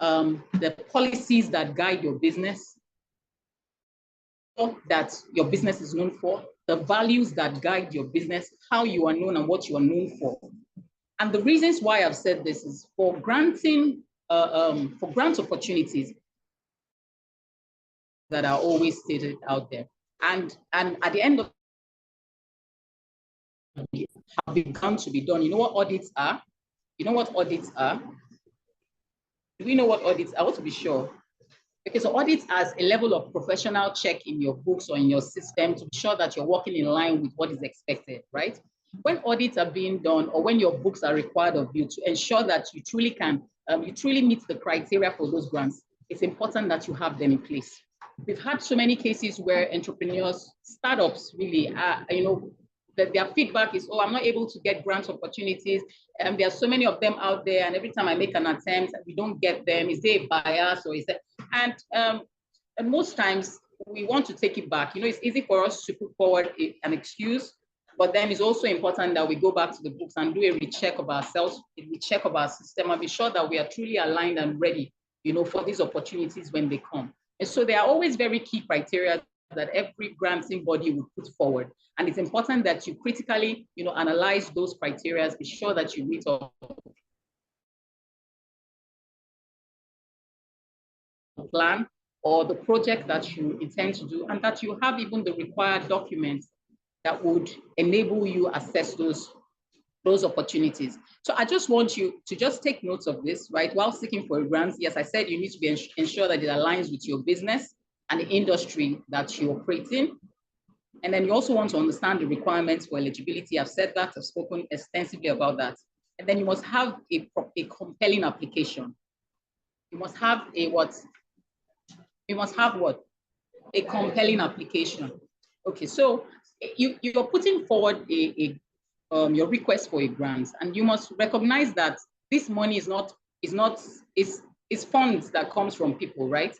the policies that guide your business, that your business is known for, the values that guide your business, how you are known and what you are known for. And the reasons why I've said this is for grant opportunities that are always stated out there. And at the end of it, have begun to be done. You know what audits are? You know what audits are? Do we know what audits are? I want to be sure. Because audits as a level of professional check in your books or in your system to be sure that you're working in line with what is expected, right? When audits are being done or when your books are required of you to ensure that you truly meet the criteria for those grants, it's important that you have them in place. We've had so many cases where entrepreneurs, startups really are, that their feedback is, oh, I'm not able to get grant opportunities. There are so many of them out there, and every time I make an attempt, we don't get them. Is there a bias or is there? And most times we want to take it back. It's easy for us to put forward an excuse, but then it's also important that we go back to the books and do a recheck of ourselves, a recheck of our system, and be sure that we are truly aligned and ready, for these opportunities when they come. And so there are always very key criteria that every granting body would put forward. And it's important that you critically, analyze those criteria, be sure that you meet all the plan or the project that you intend to do, and that you have even the required documents that would enable you assess those opportunities. So I just want you to just take notes of this, right? While seeking for a grant, yes, I said you need to ensure that it aligns with your business and the industry that you operate in. And then you also want to understand the requirements for eligibility. I've said that, I've spoken extensively about that. And then you must have a compelling application. You must have a what? You must have what? A compelling application. Okay, so you're putting forward your request for a grant, and you must recognize that this money is funds that comes from people, right?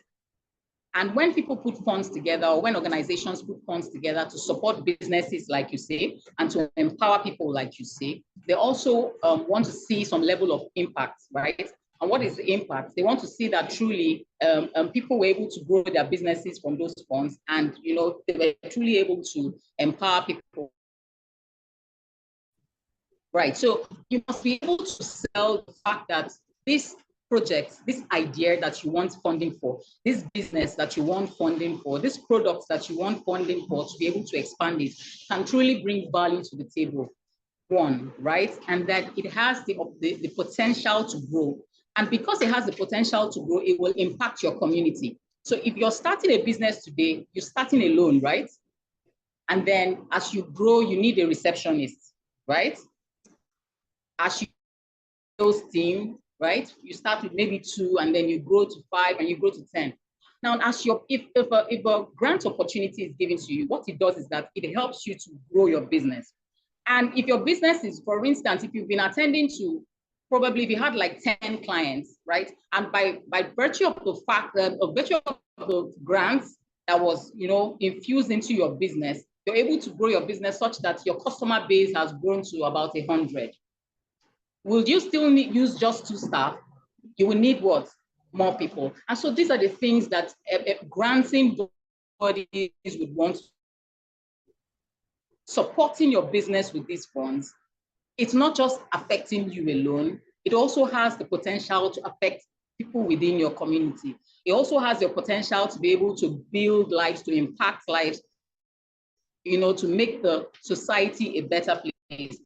And when people put funds together, or when organizations put funds together to support businesses, like you say, and to empower people, like you say, they also want to see some level of impact, right? And what is the impact? They want to see that truly people were able to grow their businesses from those funds, and they were truly able to empower people. Right, so you must be able to sell the fact that this project, this idea that you want funding for, this business that you want funding for, this product that you want funding for, to be able to expand it, can truly bring value to the table, one, right? And that it has the potential to grow. And because it has the potential to grow, it will impact your community. So if you're starting a business today, you're starting alone, right? And then as you grow, you need a receptionist, right? As you those team, right? You start with maybe 2, and then you grow to 5, and you grow to 10. Now, as your if a grant opportunity is given to you, what it does is that it helps you to grow your business. And if your business is, for instance, if you've been attending to, probably if you had like 10 clients, right? And by virtue of the fact that, of virtue of the grants that was, infused into your business, you're able to grow your business such that your customer base has grown to about 100. Will you still use just 2 staff? You will need what? More people. And so these are the things that granting bodies would want. Supporting your business with these funds, it's not just affecting you alone, it also has the potential to affect people within your community. It also has the potential to be able to build lives, to impact lives, to make the society a better place.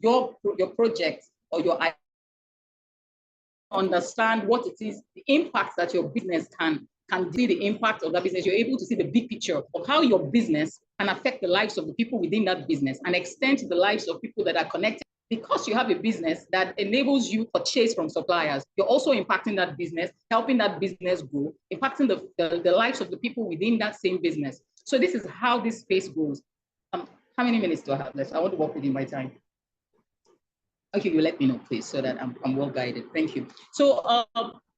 Your project or your idea, understand what it is, the impact that your business can see the impact of that business. You're able to see the big picture of how your business can affect the lives of the people within that business and extend to the lives of people that are connected. Because you have a business that enables you to purchase from suppliers, you're also impacting that business, helping that business grow, impacting the lives of the people within that same business. So this is how this space goes. How many minutes do I have left? I want to work within my time. Okay, you let me know, please, so that I'm well guided. Thank you. So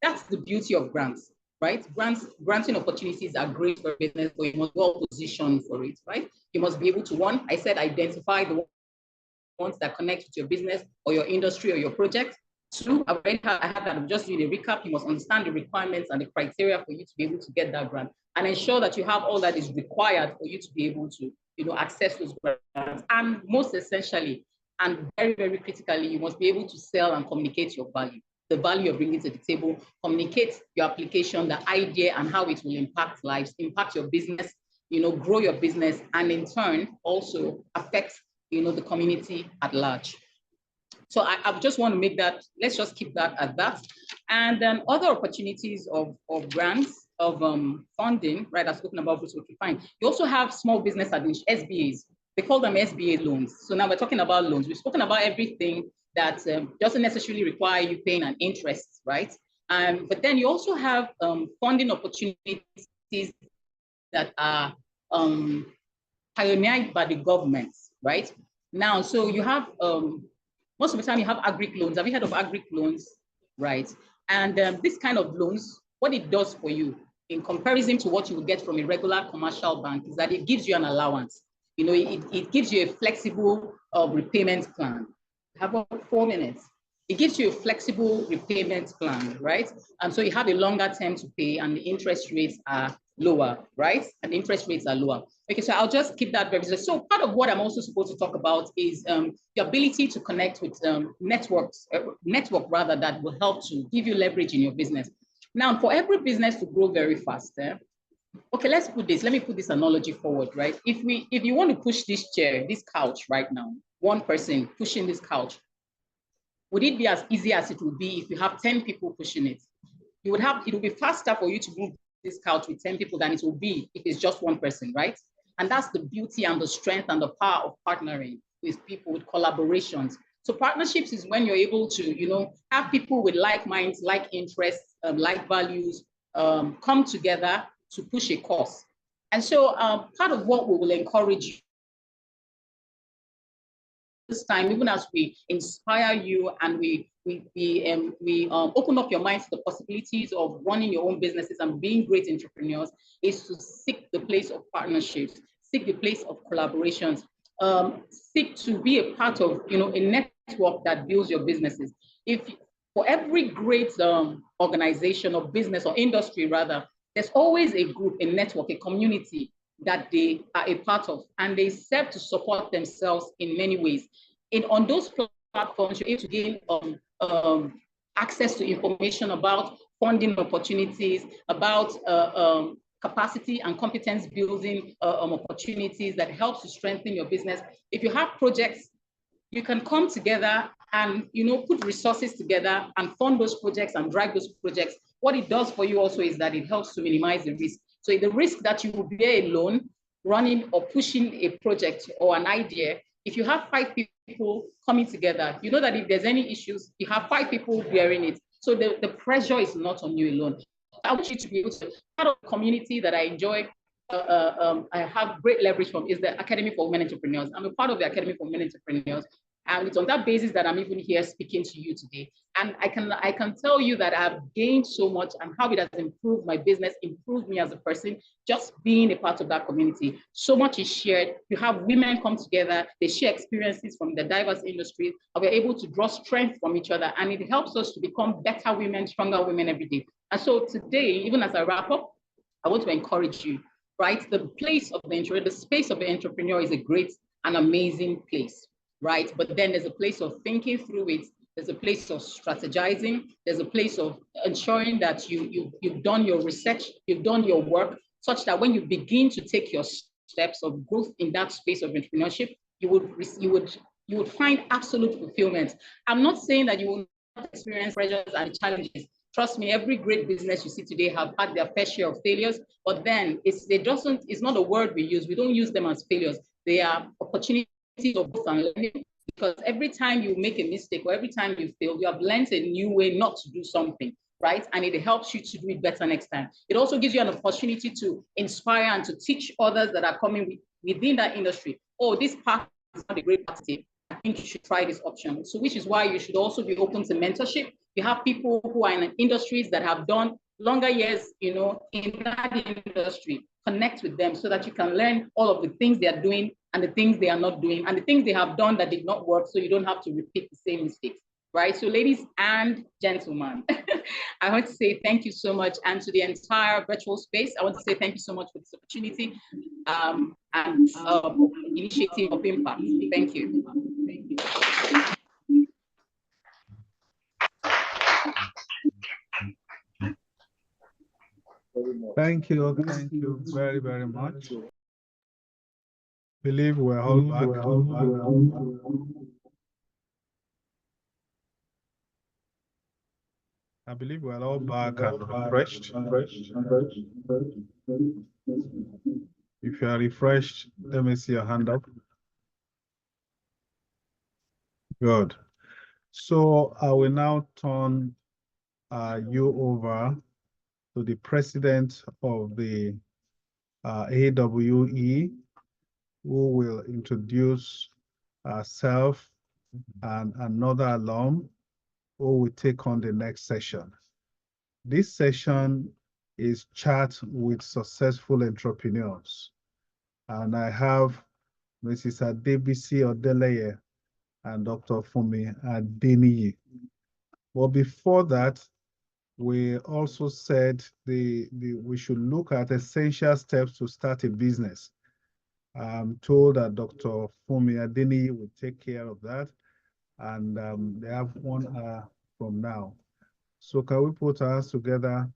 that's the beauty of grants, right? Granting opportunities are great for business, but you must be well positioned for it, right? You must be able to, one, I said, identify the ones that connect with your business or your industry or your project. 2, I had that. I'm just doing a recap. You must understand the requirements and the criteria for you to be able to get that grant, and ensure that you have all that is required for you to be able to, access those grants. And most essentially, and very, very critically, you must be able to sell and communicate your value, the value you're bringing to the table, communicate your application, the idea, and how it will impact lives, impact your business, grow your business, and in turn also affect, the community at large. So I just want to make that, let's just keep that at that. And then other opportunities of grants, of funding, right, I've spoken about this, okay, fine. You also have small business administration, SBAs. They call them SBA loans. So now we're talking about loans. We've spoken about everything that doesn't necessarily require you paying an interest, right? But then you also have funding opportunities that are pioneered by the government, right? Now, so you have, most of the time you have agric loans. Have you heard of agric loans, right? And this kind of loans, what it does for you in comparison to what you would get from a regular commercial bank is that it gives you an allowance. It gives you a flexible repayment plan. I have about 4 minutes. It gives you a flexible repayment plan, right? So you have a longer term to pay and the interest rates are lower, right? And the interest rates are lower. Okay, so I'll just keep that very simple. So part of what I'm also supposed to talk about is the ability to connect with network rather, that will help to give you leverage in your business. Now, for every business to grow very fast, okay, let me put this analogy forward, right? If you want to push this chair, this couch right now, one person pushing this couch, would it be as easy as it would be if you have 10 people pushing it? It would be faster for you to move this couch with 10 people than it will be if it's just one person, right? And that's the beauty and the strength and the power of partnering with people, with collaborations. So partnerships is when you're able to, have people with like minds, like interests, like values, come together to push a cause. And so part of what we will encourage this time, even as we inspire you and we open up your minds to the possibilities of running your own businesses and being great entrepreneurs, is to seek the place of partnerships, seek the place of collaborations, seek to be a part of, a network that builds your businesses. For every great organization or business or industry rather, there's always a group, a network, a community that they are a part of, and they serve to support themselves in many ways. On those platforms, you're able to gain access to information about funding opportunities, about capacity and competence building opportunities that helps to strengthen your business. If you have projects, you can come together and put resources together and fund those projects and drive those projects. What it does for you also is that it helps to minimize the risk. So the risk that you will bear alone running or pushing a project or an idea, if you have 5 people coming together, you know that if there's any issues, you have 5 people bearing it. So the pressure is not on you alone. I want you to be able to, part of the community that I enjoy, I have great leverage from is the Academy for Women Entrepreneurs. I'm a part of the Academy for Women Entrepreneurs. And it's on that basis that I'm even here speaking to you today. And I can tell you that I've gained so much and how it has improved my business, improved me as a person, just being a part of that community. So much is shared. You have women come together, they share experiences from the diverse industries, and we're able to draw strength from each other. And it helps us to become better women, stronger women every day. And so today, even as I wrap up, I want to encourage you, right? The space of the entrepreneur is a great and amazing place, right? But then there's a place of thinking through it. There's a place of strategizing. There's a place of ensuring that you've done your research, you've done your work, such that when you begin to take your steps of growth in that space of entrepreneurship, you would find absolute fulfillment. I'm not saying that you will not experience pressures and challenges. Trust me, every great business you see today have had their fair share of failures, but then it's not a word we use. We don't use them as failures. They are opportunities of growth and learning, because every time you make a mistake or every time you fail, you have learned a new way not to do something, right? And it helps you to do it better next time. It also gives you an opportunity to inspire and to teach others that are coming within that industry. Oh, this path is not a great path. I think you should try this option. So which is why you should also be open to mentorship. You have people who are in industries that have done longer years, in that industry. Connect with them so that you can learn all of the things they are doing and the things they are not doing and the things they have done that did not work, so you don't have to repeat the same mistakes, right? So ladies and gentlemen, I want to say thank you so much. And to the entire virtual space, I want to say thank you so much for this opportunity and initiative of impact. Thank you. Thank you. Thank you very, very much. Believe we're all back. I believe we're all back and refreshed. If you are refreshed, let me see your hand up. Good. So I will now turn you over to the president of the AWE, who will introduce herself and another alum who will take on the next session. This session is Chat with Successful Entrepreneurs. And I have Mrs. Adebisi Odeleye and Dr. Funmi Adeniyi. But before that, we also said we should look at essential steps to start a business. I'm told that Dr. Funmi Adeniyi will take care of that, and they have 1 hour from now. So can we put our hands together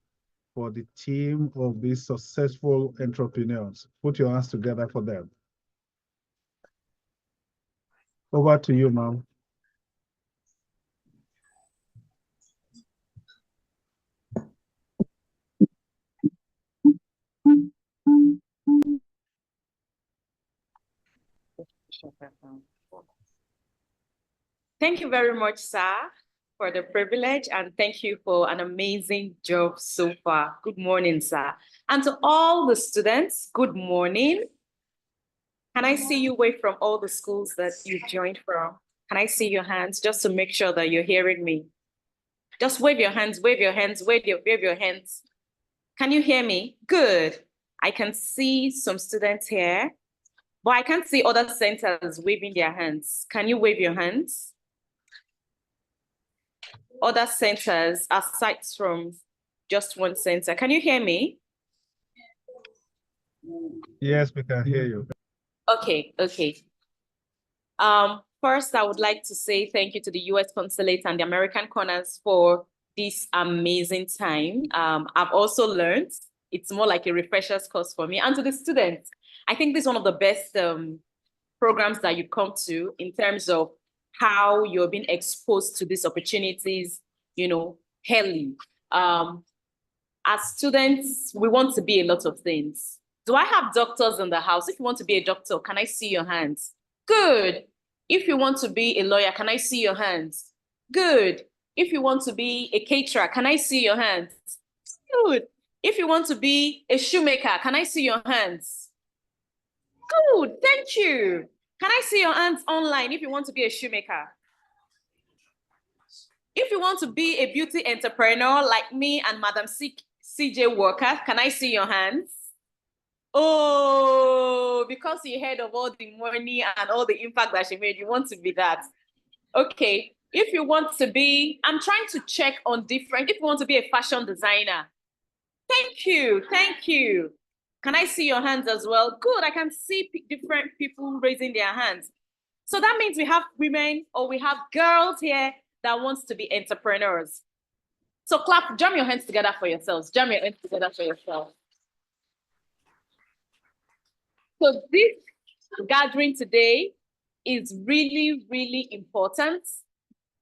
for the team of these successful entrepreneurs? Put your hands together for them. Over to you, ma'am. Thank you very much, sir, for the privilege, and thank you for an amazing job so far. Good morning, sir. And to all the students, good morning. Can I see you wave from all the schools that you joined from? Can I see your hands just to make sure that you're hearing me? Just wave your hands, wave your hands, wave your hands. Can you hear me? Good. I can see some students here, but I can't see other centers waving their hands. Can you wave your hands? Other centers aside from just one center. Can you hear me? Yes, we can hear you. Okay. First, I would like to say thank you to the US Consulate and the American Corners for this amazing time. I've also learned, it's more like a refresher's course for me. And to the students, I think this is one of the best programs that you come to in terms of how you're being exposed to these opportunities, early. As students, we want to be a lot of things. Do I have doctors in the house? If you want to be a doctor, can I see your hands? Good. If you want to be a lawyer, can I see your hands? Good. If you want to be a caterer, can I see your hands? Good. If you want to be a shoemaker, can I see your hands? Good. Thank you. Can I see your hands online if you want to be a shoemaker? If you want to be a beauty entrepreneur like me and Madam CJ Walker, can I see your hands? Oh, because you heard of all the money and all the impact that she made, you want to be that. Okay, if you want to be, I'm trying to check on different, if you want to be a fashion designer. Thank you. Can I see your hands as well? Good, I can see different people raising their hands. So that means we have women or we have girls here that wants to be entrepreneurs. So jam your hands together for yourselves. Jam your hands together for yourself. So this gathering today is really, really important.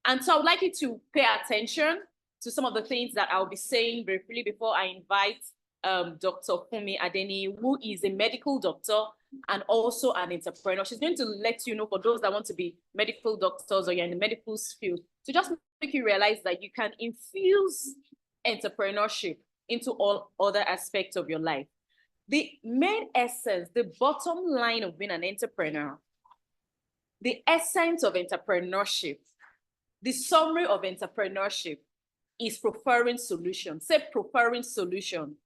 And so I would like you to pay attention to some of the things that I'll be saying briefly before I invite Dr. Funmi Adeni, who is a medical doctor and also an entrepreneur. She's going to let you know, for those that want to be medical doctors or you're in the medical field, to just make you realize that you can infuse entrepreneurship into all other aspects of your life. The main essence, the bottom line of being an entrepreneur, the essence of entrepreneurship, the summary of entrepreneurship is preferring solutions. Say preferring solution.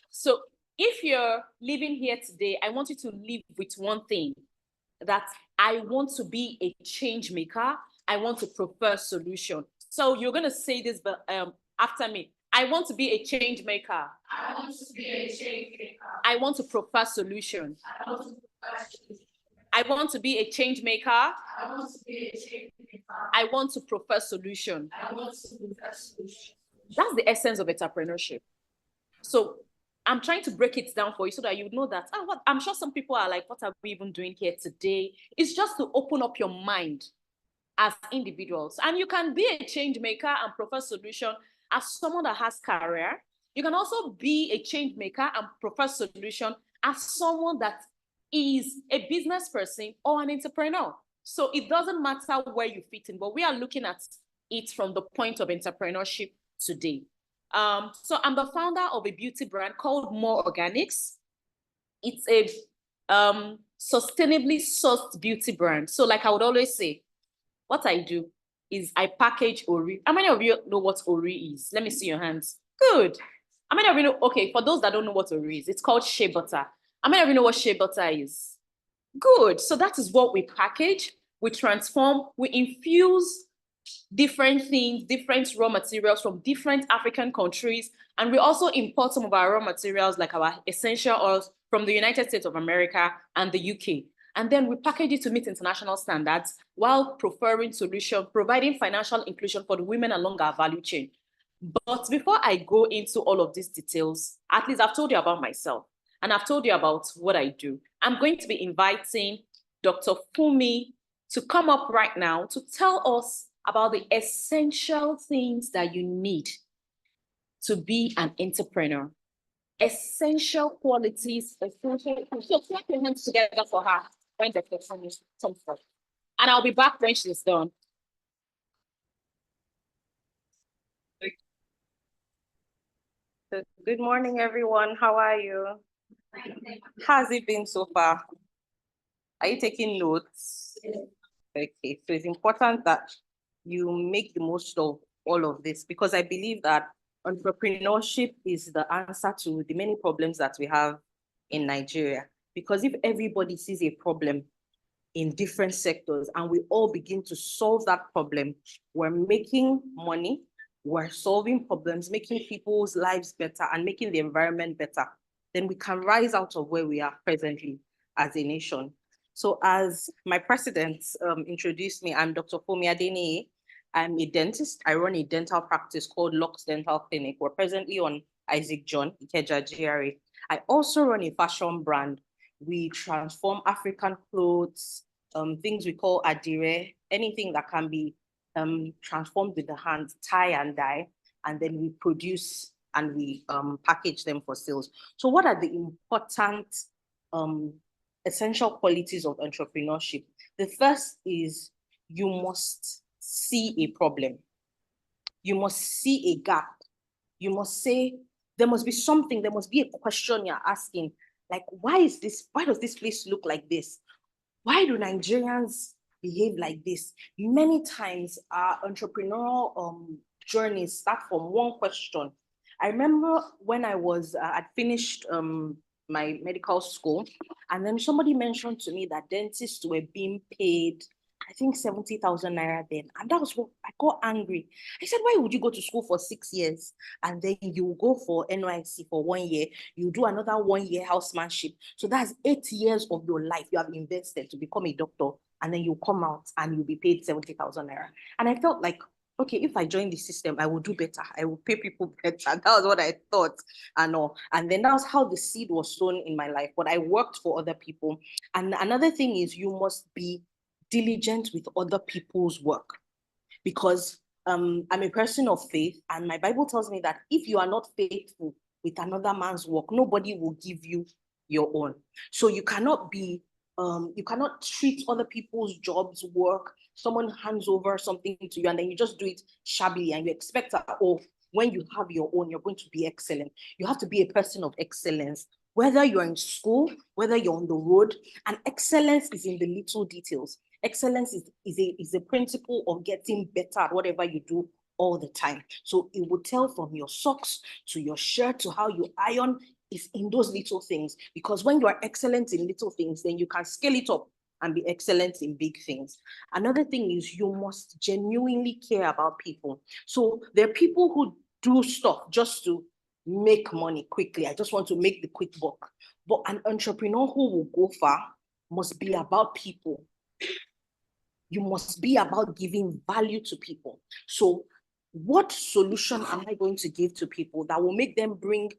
So if you're living here today, I want you to live with one thing, that I want to be a change maker. I want to prefer solution. So you're going to say this after me. I want to be a change maker. I want to be a change maker. I want to prefer solution. I want to prefer solution. I want to be a change maker. I want to be a change maker. I want to prefer solution. I want to prefer solution. That's the essence of entrepreneurship. So I'm trying to break it down for you so that you know that, I'm sure some people are like, what are we even doing here today? It's just to open up your mind as individuals. And you can be a change maker and prefer solution as someone that has career. You can also be a change maker and prefer solution as someone that is a business person or an entrepreneur. So it doesn't matter where you fit in, but we are looking at it from the point of entrepreneurship today. So I'm the founder of a beauty brand called More Organics. It's a sustainably sourced beauty brand. So like I would always say, what I do is I package Ori. How many of you know what Ori is? Let me see your hands. Good. How many of you know? Okay, for those that don't know what Ori is, it's called shea butter. How many of you know what shea butter is? Good. So that is what we package, we transform, we infuse different things, different raw materials from different African countries. And we also import some of our raw materials like our essential oils from the United States of America and the UK. And then we package it to meet international standards while preferring solution, providing financial inclusion for the women along our value chain. But before I go into all of these details, at least I've told you about myself and I've told you about what I do. I'm going to be inviting Dr. Funmi to come up right now to tell us about the essential things that you need to be an entrepreneur. Essential qualities, essential. So clap your hands together for her when Dr. Funmi comes up. And I'll be back when she's done. Good morning, everyone. How are you? How's it been so far? Are you taking notes? Okay, so it's important that you make the most of all of this, because I believe that entrepreneurship is the answer to the many problems that we have in Nigeria. Because if everybody sees a problem in different sectors and we all begin to solve that problem, we're making money, we're solving problems, making people's lives better and making the environment better. then we can rise out of where we are presently as a nation. So as my president introduced me, I'm Dr. Fomi Adeniyi. I'm a dentist. I run a dental practice called Lux Dental Clinic. We're presently on Isaac John, Ikeja, GRA. I also run a fashion brand. We transform African clothes, things we call adire, anything that can be transformed with the hands, tie and dye, and then we produce and we package them for sales. So what are the important essential qualities of entrepreneurship? The first is you must see a problem. You must see a gap. You must say, there must be something, there must be a question you're asking, like, why does this place look like this? Why do Nigerians behave like this? Many times our entrepreneurial journeys start from one question. I remember when I'd finished my medical school, and then somebody mentioned to me that dentists were being paid, I think 70,000 naira then. And that was what I got angry. I said, why would you go to school for 6 years and then you go for NYC for 1 year, you do another 1 year housemanship. So that's 8 years of your life you have invested to become a doctor, and then you come out and you'll be paid 70,000 naira. And I felt like, okay, if I join the system, I will do better. I will pay people better. That was what I thought and all. And then that was how the seed was sown in my life. But I worked for other people. And another thing is you must be diligent with other people's work, because I'm a person of faith, and my Bible tells me that if you are not faithful with another man's work, nobody will give you your own. So you cannot treat other people's jobs, work, someone hands over something to you and then you just do it shabbily and you expect that, oh, when you have your own, you're going to be excellent. You have to be a person of excellence, whether you're in school, whether you're on the road, and excellence is in the little details. Excellence is a principle of getting better at whatever you do all the time. So it will tell from your socks to your shirt to how you iron. Is in those little things, because when you are excellent in little things, then you can scale it up and be excellent in big things. Another thing is you must genuinely care about people. So there are people who do stuff just to make money quickly. I just want to make the quick buck. But an entrepreneur who will go far must be about people. You must be about giving value to people. So what solution am I going to give to people that will make them bring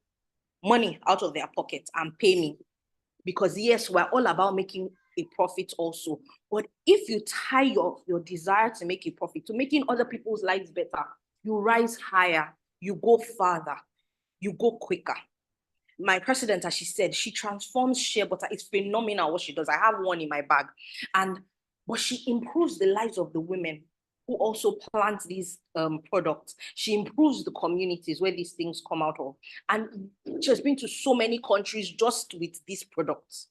money out of their pocket and pay me? Because yes, we're all about making a profit also. But if you tie your desire to make a profit to making other people's lives better, you rise higher, you go farther, you go quicker. My president, as she said, she transforms shea butter. It's phenomenal what she does. I have one in my bag. But she improves the lives of the women who also plant these products. She improves the communities where these things come out of. And she has been to so many countries just with these products.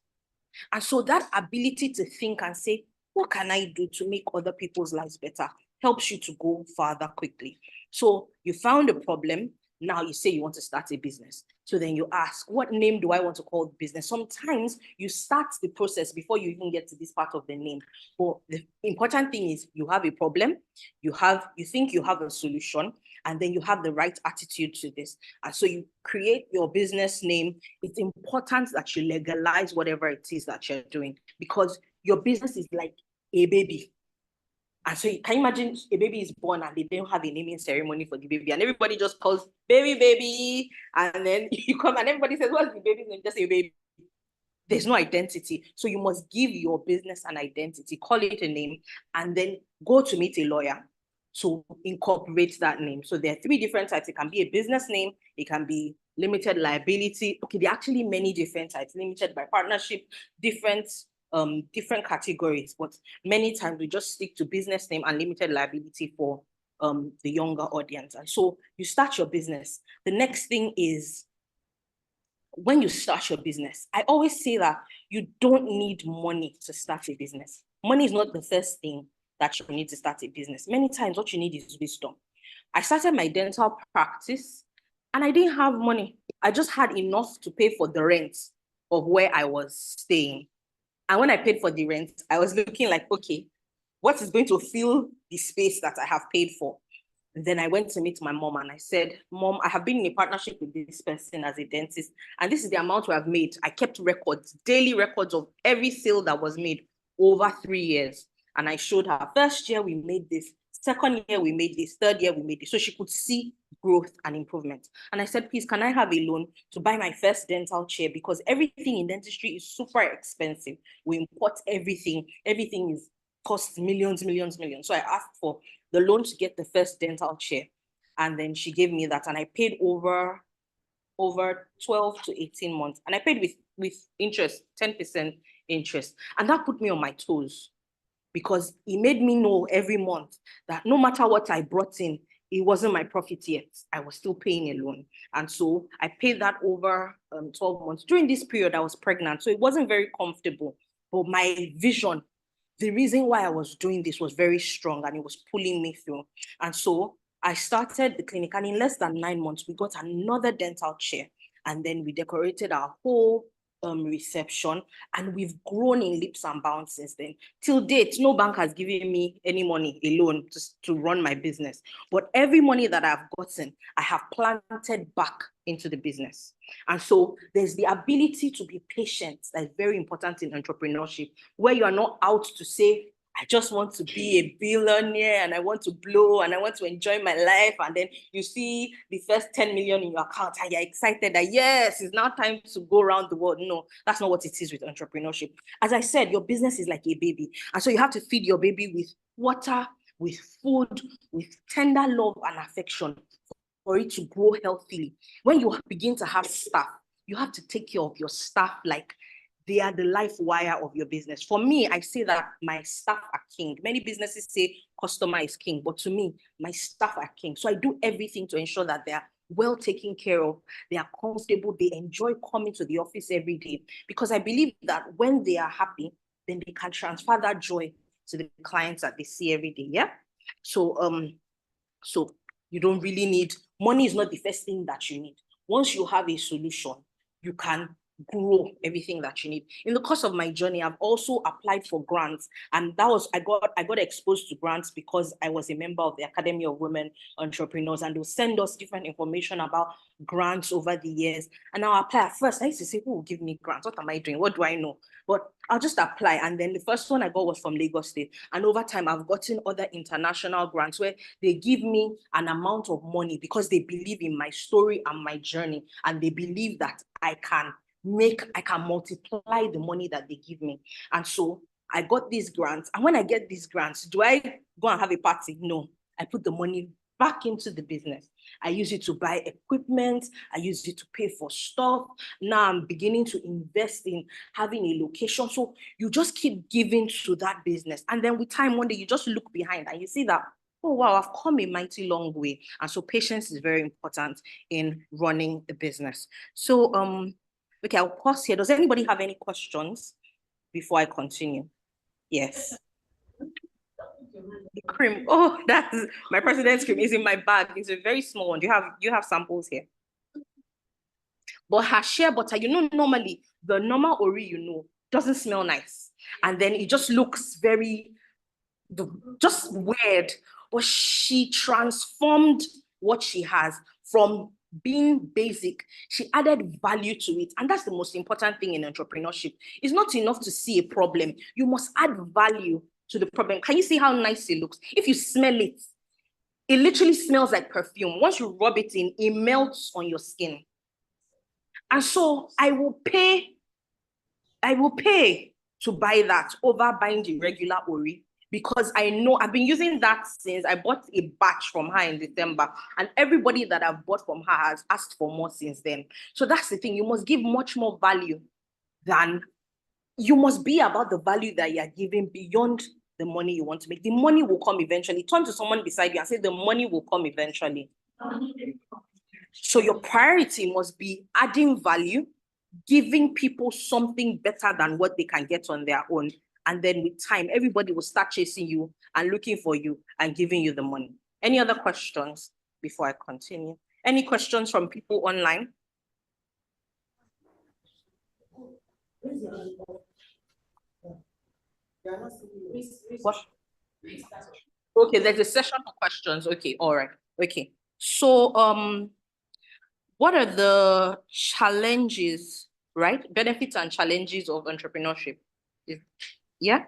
And so that ability to think and say, what can I do to make other people's lives better, helps you to go farther quickly. So you found a problem. Now you say you want to start a business. So then you ask, what name do I want to call the business? Sometimes you start the process before you even get to this part of the name. But the important thing is you have a problem, you think you have a solution, and then you have the right attitude to this. And so you create your business name. It's important that you legalize whatever it is that you're doing, because your business is like a baby. And so can you imagine a baby is born and they don't have a naming ceremony for the baby, and everybody just calls baby, and then you come and everybody says, what's the baby's name? Just say baby. There's no identity. So you must give your business an identity, call it a name, and then go to meet a lawyer to incorporate that name. So there are 3 different types. It can be a business name, it can be limited liability. Okay, there are actually many different types, limited by partnership, different categories, but many times we just stick to business name and limited liability for the younger audience. And so you start your business. The next thing is, when you start your business, I always say that you don't need money to start a business. Money is not the first thing that you need to start a business. Many times what you need is wisdom. I started my dental practice and I didn't have money. I just had enough to pay for the rent of where I was staying. And when I paid for the rent, I was looking like, okay, what is going to fill the space that I have paid for? And then I went to meet my mom and I said, Mom, I have been in a partnership with this person as a dentist, and this is the amount we have made. I kept records, daily records of every sale that was made over 3 years. And I showed her, first year we made this, second year we made this, third year we made this. So she could see growth and improvement. And I said, please, can I have a loan to buy my first dental chair? Because everything in dentistry is super expensive. We import everything. Everything costs millions. So I asked for the loan to get the first dental chair. And then she gave me that. And I paid over 12 to 18 months. And I paid with interest, 10% interest. And that put me on my toes, because it made me know every month that no matter what I brought in, it wasn't my profit yet. I was still paying a loan. And so I paid that over 12 months. During this period, I was pregnant, so it wasn't very comfortable. But my vision, the reason why I was doing this was very strong, and it was pulling me through. And so I started the clinic, and in less than 9 months, we got another dental chair. And then we decorated our whole reception, and we've grown in leaps and bounds since then. Till date, no bank has given me any money, a loan to run my business. But every money that I've gotten, I have planted back into the business. And so there's the ability to be patient that's very important in entrepreneurship, where you are not out to say, I just want to be a billionaire and I want to blow and I want to enjoy my life. And then you see the first 10 million in your account and you're excited that, yes, it's now time to go around the world. No, that's not what it is with entrepreneurship. As I said, your business is like a baby. And so you have to feed your baby with water, with food, with tender love and affection for it to grow healthily. When you begin to have staff, you have to take care of your staff like they are the life wire of your business. For me, I say that my staff are king. Many businesses say customer is king, but to me, my staff are king. So I do everything to ensure that they are well taken care of, they are comfortable, they enjoy coming to the office every day. Because I believe that when they are happy, then they can transfer that joy to the clients that they see every day. Yeah. So you don't really need, money is not the first thing that you need. Once you have a solution, you can grow everything that you need. In the course of my journey, I've also applied for grants, and that was I got exposed to grants because I was a member of the Academy of Women Entrepreneurs, and they'll send us different information about grants over the years. And I'll apply. At first, I used to say, who will give me grants? What am I doing? What do I know? But I'll just apply. And then the first one I got was from Lagos State. And over time, I've gotten other international grants where they give me an amount of money because they believe in my story and my journey, and they believe that I can multiply the money that they give me. And so I got these grants. And when I get these grants, do I go and have a party? No, I put the money back into the business. I use it to buy equipment. I use it to pay for stuff. Now I'm beginning to invest in having a location. So you just keep giving to that business. And then with time, one day you just look behind and you see that, oh, wow, I've come a mighty long way. And so patience is very important in running the business. So, okay, I'll pause here. Does anybody have any questions before I continue? Yes. The cream. Oh, that's my president's cream is in my bag. It's a very small one. You have samples here. But her shea butter, normally the normal Ori, doesn't smell nice. And then it just looks just weird. But she transformed what she has from being basic. She added value to it. And that's the most important thing in entrepreneurship. It's not enough to see a problem. You must add value to the problem. Can you see how nice it looks? If you smell it, it literally smells like perfume. Once you rub it in, it melts on your skin. And so I will pay to buy that over buying the regular Ori, because I know I've been using that since I bought a batch from her in December, and everybody that I've bought from her has asked for more since then. So that's the thing. You must give much more value you must be about the value that you're giving beyond the money you want to make. The money will come eventually. Turn to someone beside you and say, the money will come eventually. So your priority must be adding value, giving people something better than what they can get on their own. And then with time, everybody will start chasing you and looking for you and giving you the money. Any other questions before I continue? Any questions from people online? What? Okay, there's a session for questions. Okay, all right. Okay. So what are the challenges, right? Benefits and challenges of entrepreneurship? Yeah?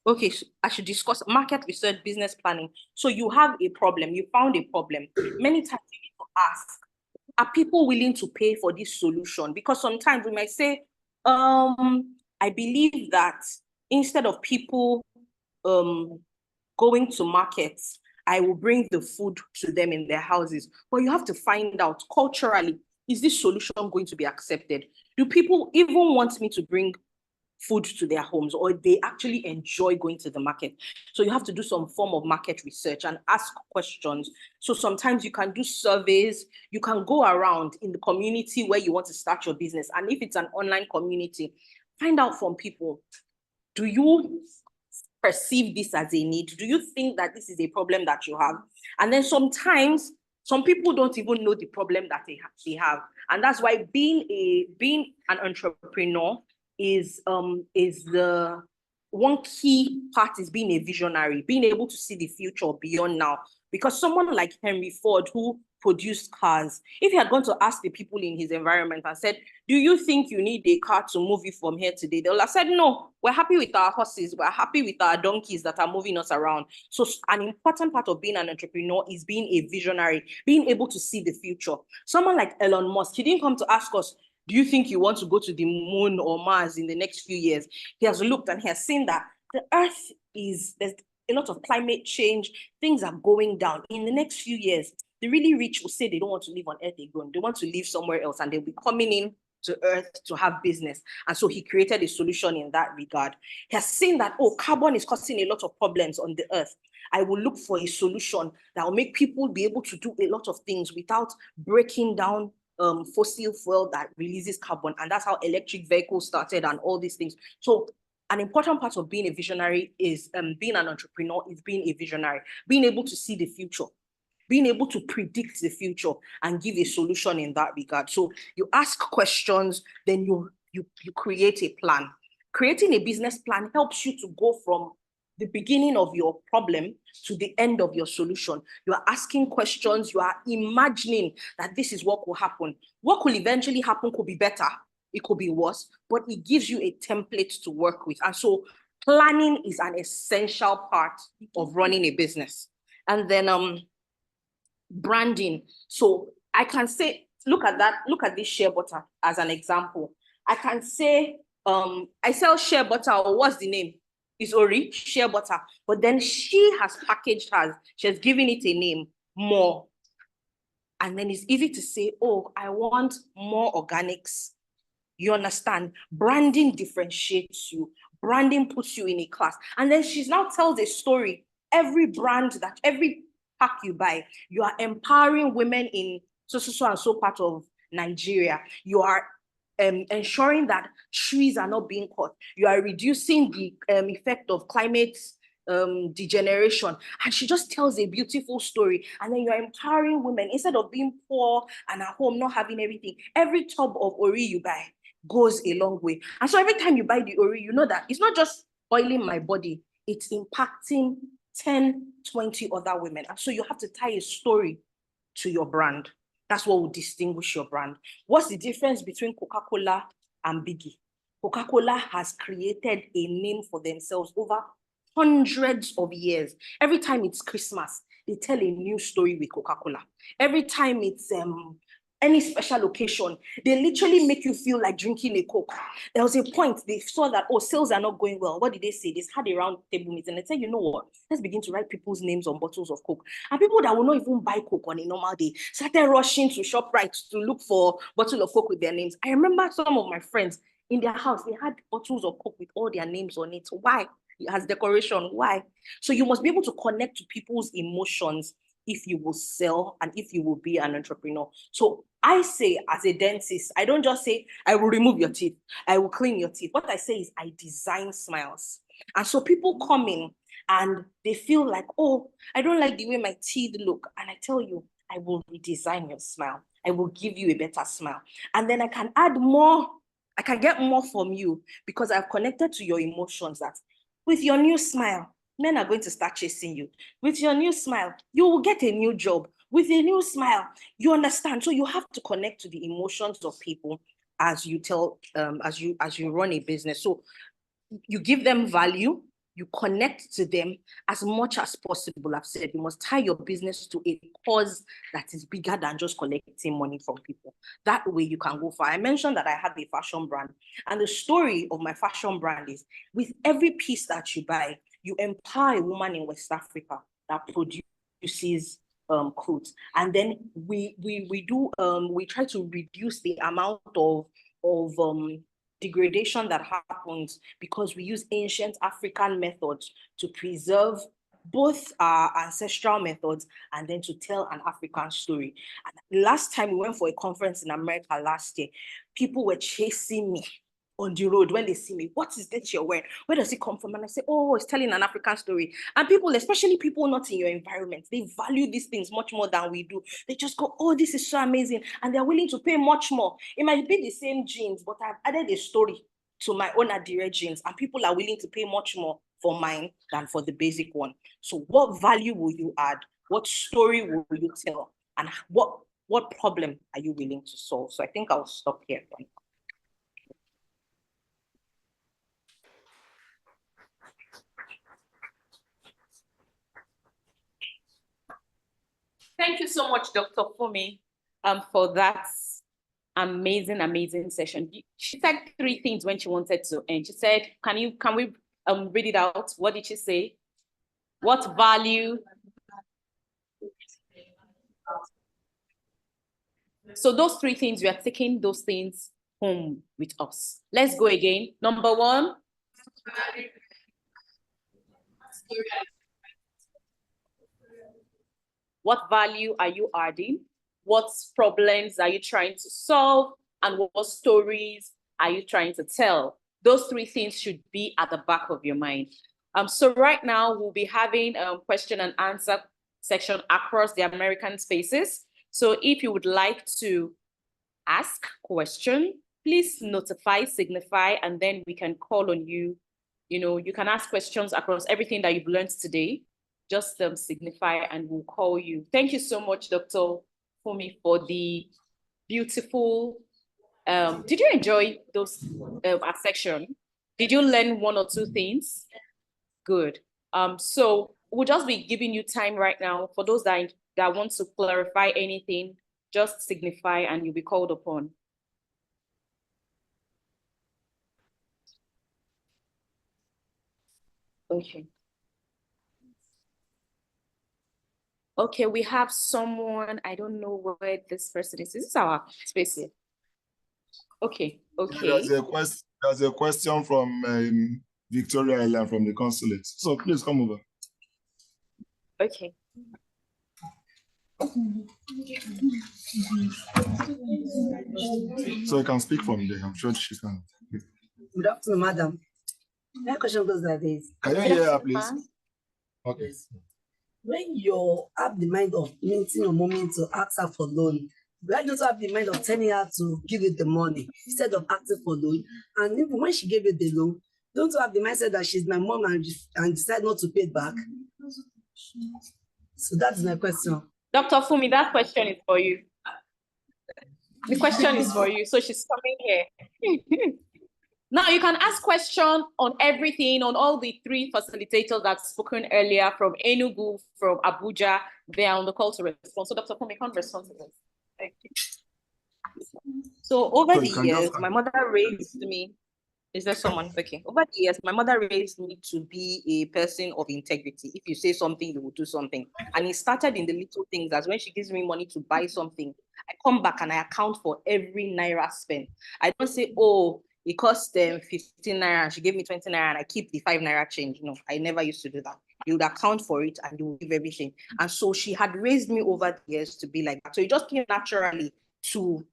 Okay, so I should discuss market research, business planning. So you have a problem, you found a problem. Many times you need to ask, are people willing to pay for this solution? Because sometimes we might say, I believe that instead of people going to markets, I will bring the food to them in their houses. But you have to find out culturally, is this solution going to be accepted? Do people even want me to bring food to their homes, or they actually enjoy going to the market? So you have to do some form of market research and ask questions. So sometimes you can do surveys, you can go around in the community where you want to start your business. And if it's an online community, find out from people, do you perceive this as a need? Do you think that this is a problem that you have? And then sometimes some people don't even know the problem that they have. And that's why being an entrepreneur is the one key part is being a visionary, being able to see the future beyond now. Because someone like Henry Ford, who produced cars, if he had gone to ask the people in his environment and said, do you think you need a car to move you from here today? They will have said, no, we're happy with our horses, we're happy with our donkeys that are moving us around. So an important part of being an entrepreneur is being a visionary, being able to see the future. Someone like Elon Musk, he didn't come to ask us, do you think you want to go to the moon or Mars in the next few years? He has looked and he has seen that the earth there's a lot of climate change, things are going down. In the next few years, the really rich will say they don't want to live on Earth again. They want to live somewhere else, and they'll be coming in to Earth to have business. And so he created a solution in that regard. He has seen that, oh, carbon is causing a lot of problems on the Earth. I will look for a solution that will make people be able to do a lot of things without breaking down fossil fuel that releases carbon. And that's how electric vehicles started and all these things. So an important part of being a visionary is being an entrepreneur is being a visionary, being able to see the future, being able to predict the future and give a solution in that regard. So you ask questions, then you create a plan. Creating a business plan helps you to go from the beginning of your problem to the end of your solution. You are asking questions, you are imagining that this is what will happen. What will eventually happen could be better, it could be worse, but it gives you a template to work with. And so planning is an essential part of running a business. And then branding. So I can say, look at this shea butter as an example. I can say, I sell shea butter, or what's the name? It's Ori, shea butter. But then she has packaged hers, she has given it a name, More. And then it's easy to say, oh, I want more organics. You understand? Branding differentiates you. Branding puts you in a class. And then she now tells a story. Every brand that, every pack you buy, you are empowering women in so and so part of Nigeria. You are ensuring that trees are not being cut. You are reducing the effect of climate degeneration. And she just tells a beautiful story. And then you're empowering women instead of being poor and at home not having everything. Every tub of Ori you buy goes a long way. And so every time you buy the Ori, you know that it's not just oiling my body, it's impacting 10, 20 other women. And so you have to tie a story to your brand. That's what will distinguish your brand. What's the difference between Coca-Cola and Biggie? Coca-Cola has created a name for themselves over hundreds of years. Every time it's Christmas, they tell a new story with Coca-Cola. Every time it's any special occasion, they literally make you feel like drinking a Coke. There was a point they saw that, oh, sales are not going well. What did they say? They had a round table meeting and they said, you know what? Let's begin to write people's names on bottles of Coke. And people that will not even buy Coke on a normal day started rushing to ShopRite to look for bottle of Coke with their names. I remember some of my friends in their house, they had bottles of Coke with all their names on it. Why? It has decoration. Why? So you must be able to connect to people's emotions if you will sell and if you will be an entrepreneur. So I say, as a dentist, I don't just say, I will remove your teeth, I will clean your teeth. What I say is I design smiles. And so people come in and they feel like, oh, I don't like the way my teeth look. And I tell you, I will redesign your smile. I will give you a better smile. And then I can add more, I can get more from you because I've connected to your emotions that with your new smile, men are going to start chasing you. With your new smile, you will get a new job. With a new smile, you understand. So you have to connect to the emotions of people as you as you run a business. So you give them value, you connect to them as much as possible. I've said you must tie your business to a cause that is bigger than just collecting money from people. That way you can go far. I mentioned that I have a fashion brand, and the story of my fashion brand is with every piece that you buy, you empower a woman in West Africa that produces clothes, and then we try to reduce the amount of degradation that happens because we use ancient African methods to preserve both our ancestral methods and then to tell an African story. And last time we went for a conference in America last year, people were chasing me on the road when they see me. What is that you're wearing? Where does it come from? And I say, oh, it's telling an African story. And people, especially people not in your environment, they value these things much more than we do. They just go, oh, this is so amazing. And they're willing to pay much more. It might be the same jeans, but I've added a story to my own direct jeans, and people are willing to pay much more for mine than for the basic one. So what value will you add? What story will you tell? And what problem are you willing to solve? So I think I'll stop here. Thank you so much, Dr. Fumi, for that amazing session. She said 3 things when she wanted to end. She said, can we read it out? What did she say? What value? So those 3 things, we are taking those things home with us. Let's go again. Number 1. What value are you adding? What problems are you trying to solve? And what stories are you trying to tell? Those 3 things should be at the back of your mind. So right now we'll be having a question and answer section across the American spaces. So if you would like to ask question, please notify, signify, and then we can call on you. You know, you can ask questions across everything that you've learned today. Just signify and we'll call you. Thank you so much, Dr. Fumi, for the beautiful, did you enjoy those our section? Did you learn 1 or 2 things? Good. So we'll just be giving you time right now for those that want to clarify anything, just signify and you'll be called upon. Okay. Okay, we have someone, I don't know where this person is. This is our space here. Okay. There's a question from Victoria Island from the consulate. So please come over. Okay. So you can speak from there. I'm sure she can. Good afternoon, madam. My question goes like this. Can you hear her, please? Okay. When you have the mind of meeting your mommy to ask her for loan, why don't you have the mind of telling her to give you the money instead of asking for loan? And even when she gave you the loan, don't you have the mindset that she's my mom and decide not to pay it back? So that's my question. Dr. Fumi, that question is for you. The question is for you. So she's coming here. Now you can ask questions on everything, on all the 3 facilitators that spoken earlier from Enugu, from Abuja. They are on the call to respond. So Dr. Fumi can't respond to this. Thank you. So over the years, my mother raised me. Is there someone? Okay. Over the years, my mother raised me to be a person of integrity. If you say something, you will do something. And it started in the little things, as when she gives me money to buy something, I come back and I account for every naira spent. I don't say, oh, it cost them 15 naira and she gave me 20 naira and I keep the 5 naira change. No, I never used to do that. You would account for it and you would give everything. And so she had raised me over the years to be like that. So it just came naturally to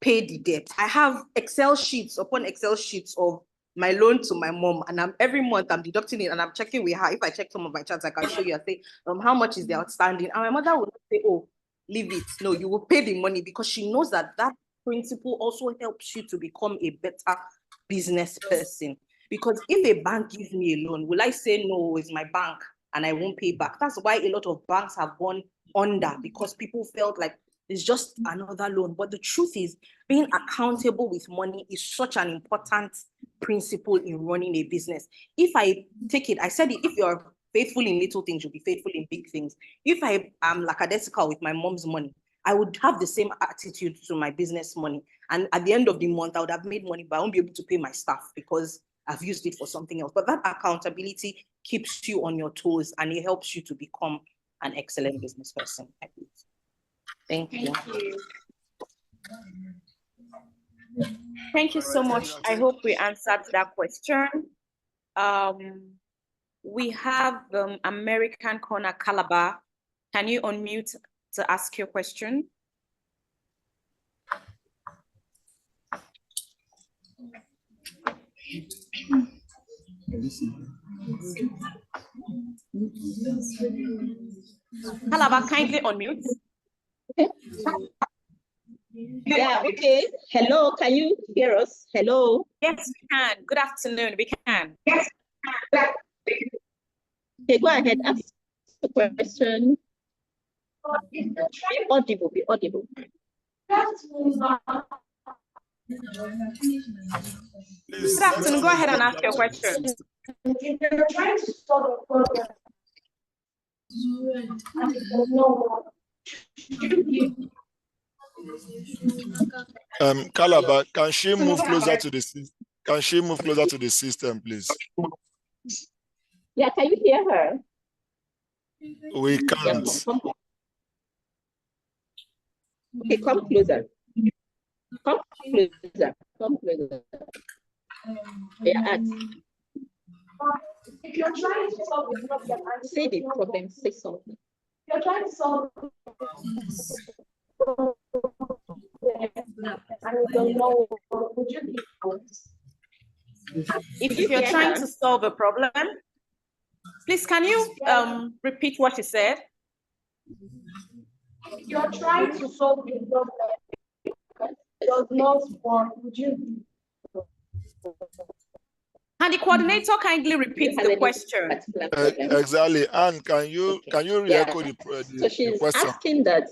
pay the debt. I have Excel sheets upon Excel sheets of my loan to my mom, and every month I'm deducting it and I'm checking with her. If I check some of my charts, I can show you. I say, how much is the outstanding? And my mother will say, oh, leave it. No, you will pay the money, because she knows that that principle also helps you to become a better business person. Because if a bank gives me a loan, will I say, no, it's my bank and I won't pay back? That's why a lot of banks have gone under, because people felt like it's just another loan. But the truth is, being accountable with money is such an important principle in running a business. If I take it, I said it, if you're faithful in little things, you'll be faithful in big things. If I am lackadaisical with my mom's money, I would have the same attitude to my business money. And at the end of the month, I would have made money, but I won't be able to pay my staff because I've used it for something else. But that accountability keeps you on your toes and it helps you to become an excellent business person. Thank you. Thank you so much. I hope we answered that question. We have American Corner Calabar. Can you unmute to ask your question? Calabar, kindly unmute. Yeah, okay. Hello, can you hear us? Hello? Yes, we can. Good afternoon, we can. Yes. Okay, go ahead, ask the question. Be audible, be audible. Good afternoon, go ahead and ask your question. You're trying to solve a problem. Calabar, can she move closer to the system? Can she move closer to the system, please? Yeah, can you hear her? We can't. Okay, come closer. Come closer. Come closer. Yeah, if you're trying to solve a problem, say the problem, say something. You're trying to solve a problem, and you don't know, would you be honest? If you're trying to solve a problem, please can you repeat what you said? You're trying to solve a problem, does not work, would you? And the coordinator kindly repeat the question. Exactly. And can you re-echo the So she's question? asking that.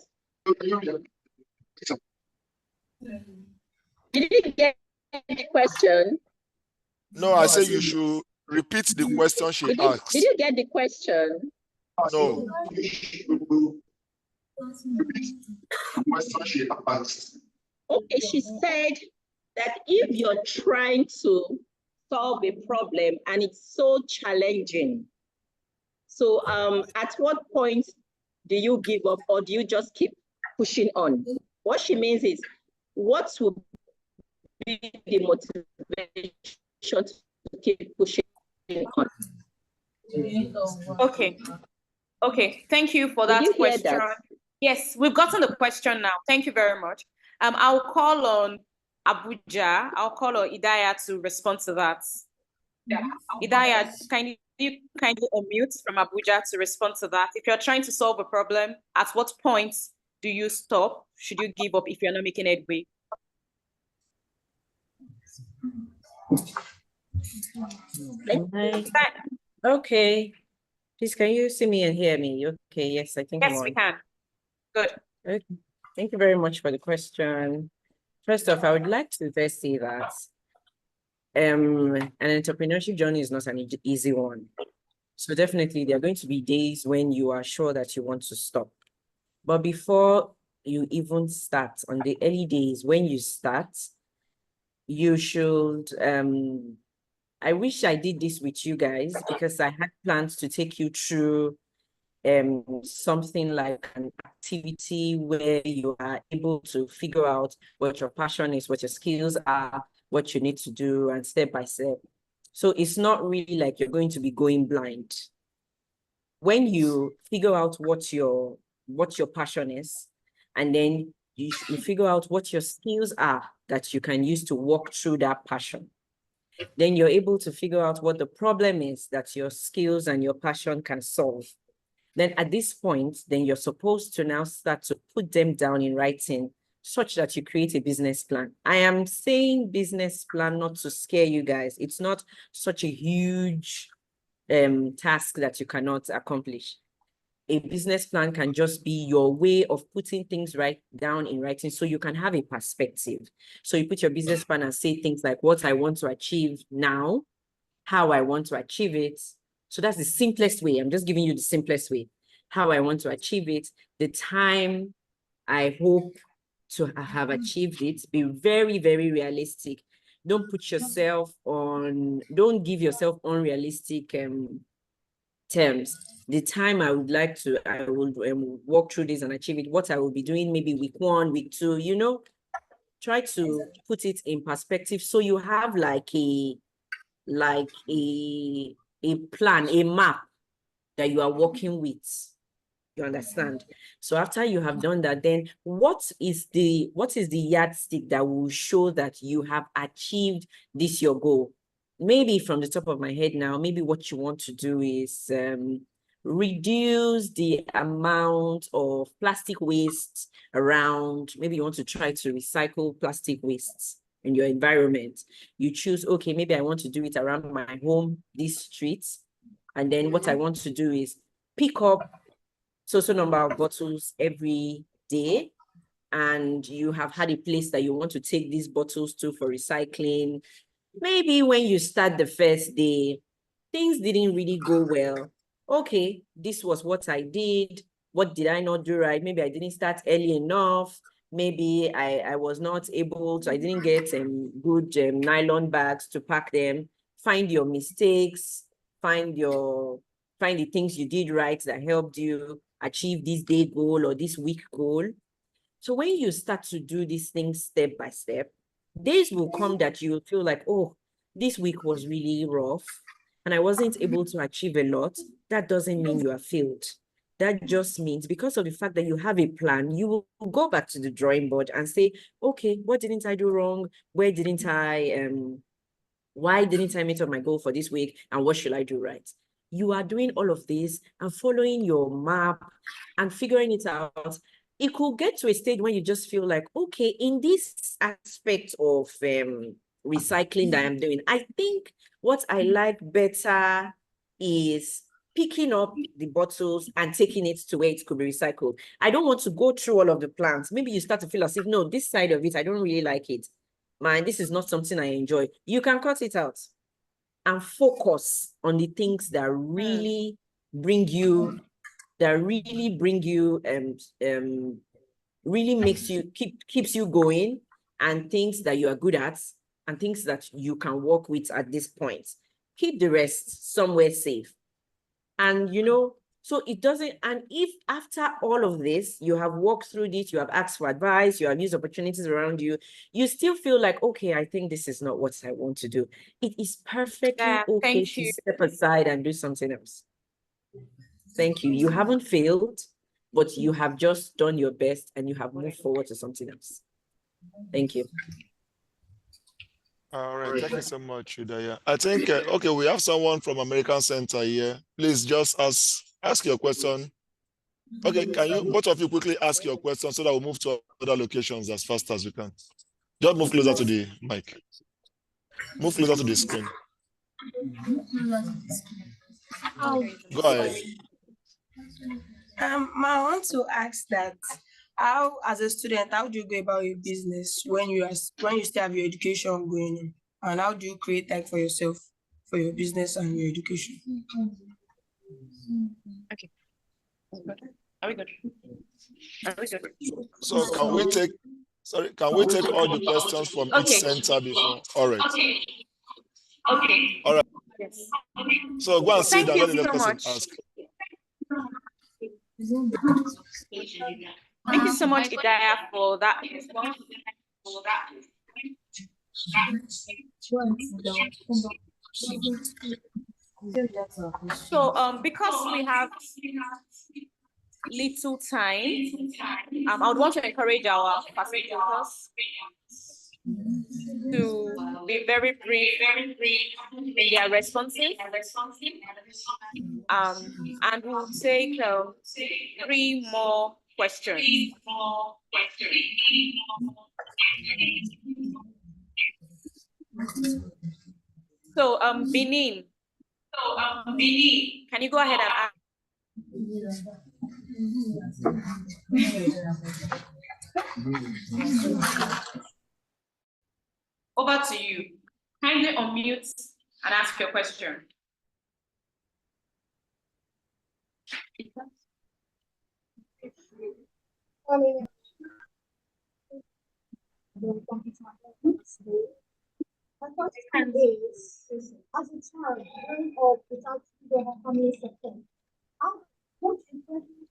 Did you get the question? No, I say you should repeat the question she asked. Did you get the question? No. Okay, she said that if you're trying to solve a problem and it's so challenging, so at what point do you give up, or do you just keep pushing on? What she means is, what will be the motivation to keep pushing on? Okay, thank you for that question. Yes, we've gotten the question now. Thank you very much. I'll call on Abuja. I'll call on Idaya to respond to that. Idaya, you kindly unmute from Abuja to respond to that. If you're trying to solve a problem, at what point do you stop? Should you give up if you're not making headway? Okay. Please, can you see me and hear me? Okay, yes, I think. Yes, we can. Good. Okay. Thank you very much for the question. First off, I would like to first say that an entrepreneurship journey is not an easy one. So definitely there are going to be days when you are sure that you want to stop. But before you even start, on the early days when you start, you should, I wish I did this with you guys, because I had plans to take you through something like an activity where you are able to figure out what your passion is, what your skills are, what you need to do, and step by step. So it's not really like you're going to be going blind. When you figure out what your passion is, and then you figure out what your skills are that you can use to walk through that passion, then you're able to figure out what the problem is that your skills and your passion can solve. Then at this point, then you're supposed to now start to put them down in writing such that you create a business plan. I am saying business plan not to scare you guys. It's not such a huge task that you cannot accomplish. A business plan can just be your way of putting things down in writing so you can have a perspective. So you put your business plan and say things like what I want to achieve now, how I want to achieve it. So that's the simplest way. I'm just giving you the simplest way. How I want to achieve it, the time I hope to have achieved it. Be very, very realistic. Don't put yourself on, don't give yourself unrealistic terms. The time I would like to, I will walk through this and achieve it, what I will be doing maybe week 1, week 2, you know, try to put it in perspective so you have like a plan, a map that you are working with. You understand? So after you have done that, then what is the yardstick that will show that you have achieved this your goal? Maybe from the top of my head now, maybe what you want to do is reduce the amount of plastic waste around. Maybe you want to try to recycle plastic wastes in your environment. You choose, okay, maybe I want to do it around my home, these streets. And then what I want to do is pick up so number of bottles every day. And you have had a place that you want to take these bottles to for recycling. Maybe when you start the first day, things didn't really go well. Okay, this was what I did. What did I not do right? Maybe I didn't start early enough. Maybe I was not able to, I didn't get good nylon bags to pack them. Find your mistakes, find the things you did right that helped you achieve this day goal or this week goal. So when you start to do these things step by step, days will come that you will feel like, oh, this week was really rough and I wasn't able to achieve a lot. That doesn't mean you are failed. That just means because of the fact that you have a plan, you will go back to the drawing board and say, okay, what didn't I do wrong? Why didn't I meet up my goal for this week? And what should I do right? You are doing all of this and following your map and figuring it out. It could get to a stage when you just feel like, okay, in this aspect of recycling that I'm doing, I think what I like better is picking up the bottles and taking it to where it could be recycled. I don't want to go through all of the plants. Maybe you start to feel as if, no, this side of it, I don't really like it. Man, this is not something I enjoy. You can cut it out and focus on the things that really bring you, really makes you, keeps you going, and things that you are good at and things that you can work with at this point. Keep the rest somewhere safe. And you know, so it doesn't, and if after all of this, you have walked through this, you have asked for advice, you have used opportunities around you, you still feel like, okay, I think this is not what I want to do. It is perfectly okay to step aside and do something else. Thank you. You haven't failed, but you have just done your best and you have moved forward to something else. Thank you. All right, thank you so much, Udaya. I think, okay, we have someone from American Center here. Please just ask your question. Okay, can you, both of you quickly ask your question so that we'll move to other locations as fast as we can. Just move closer to the mic. Move closer to the screen. Go ahead. I want to ask that, how, as a student, how do you go about your business when you still have your education going on? And how do you create time for yourself, for your business and your education? Okay. Are we good? Are we good? So can we take all the questions from each center before? All right. Okay. All right. Yes. So go and sit down, let the next person ask. Thank you so much, Idaya, for that. So because we have little time, I would want to encourage our facilitators to be very brief in their responses. And we'll take 3 more questions. So, Benin. Can you go ahead and ask? Over to you. Kindly unmute and ask your question. My question is, as a child, growing up without the family support, how much impression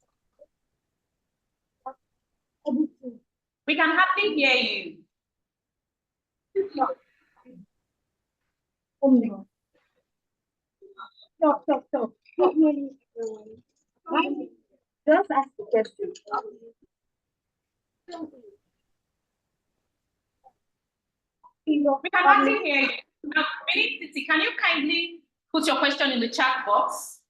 everything? We can hardly hear you. No. Stop. Not really. Just ask the question. We can hardly hear you. Now, City, can you kindly put your question in the chat box?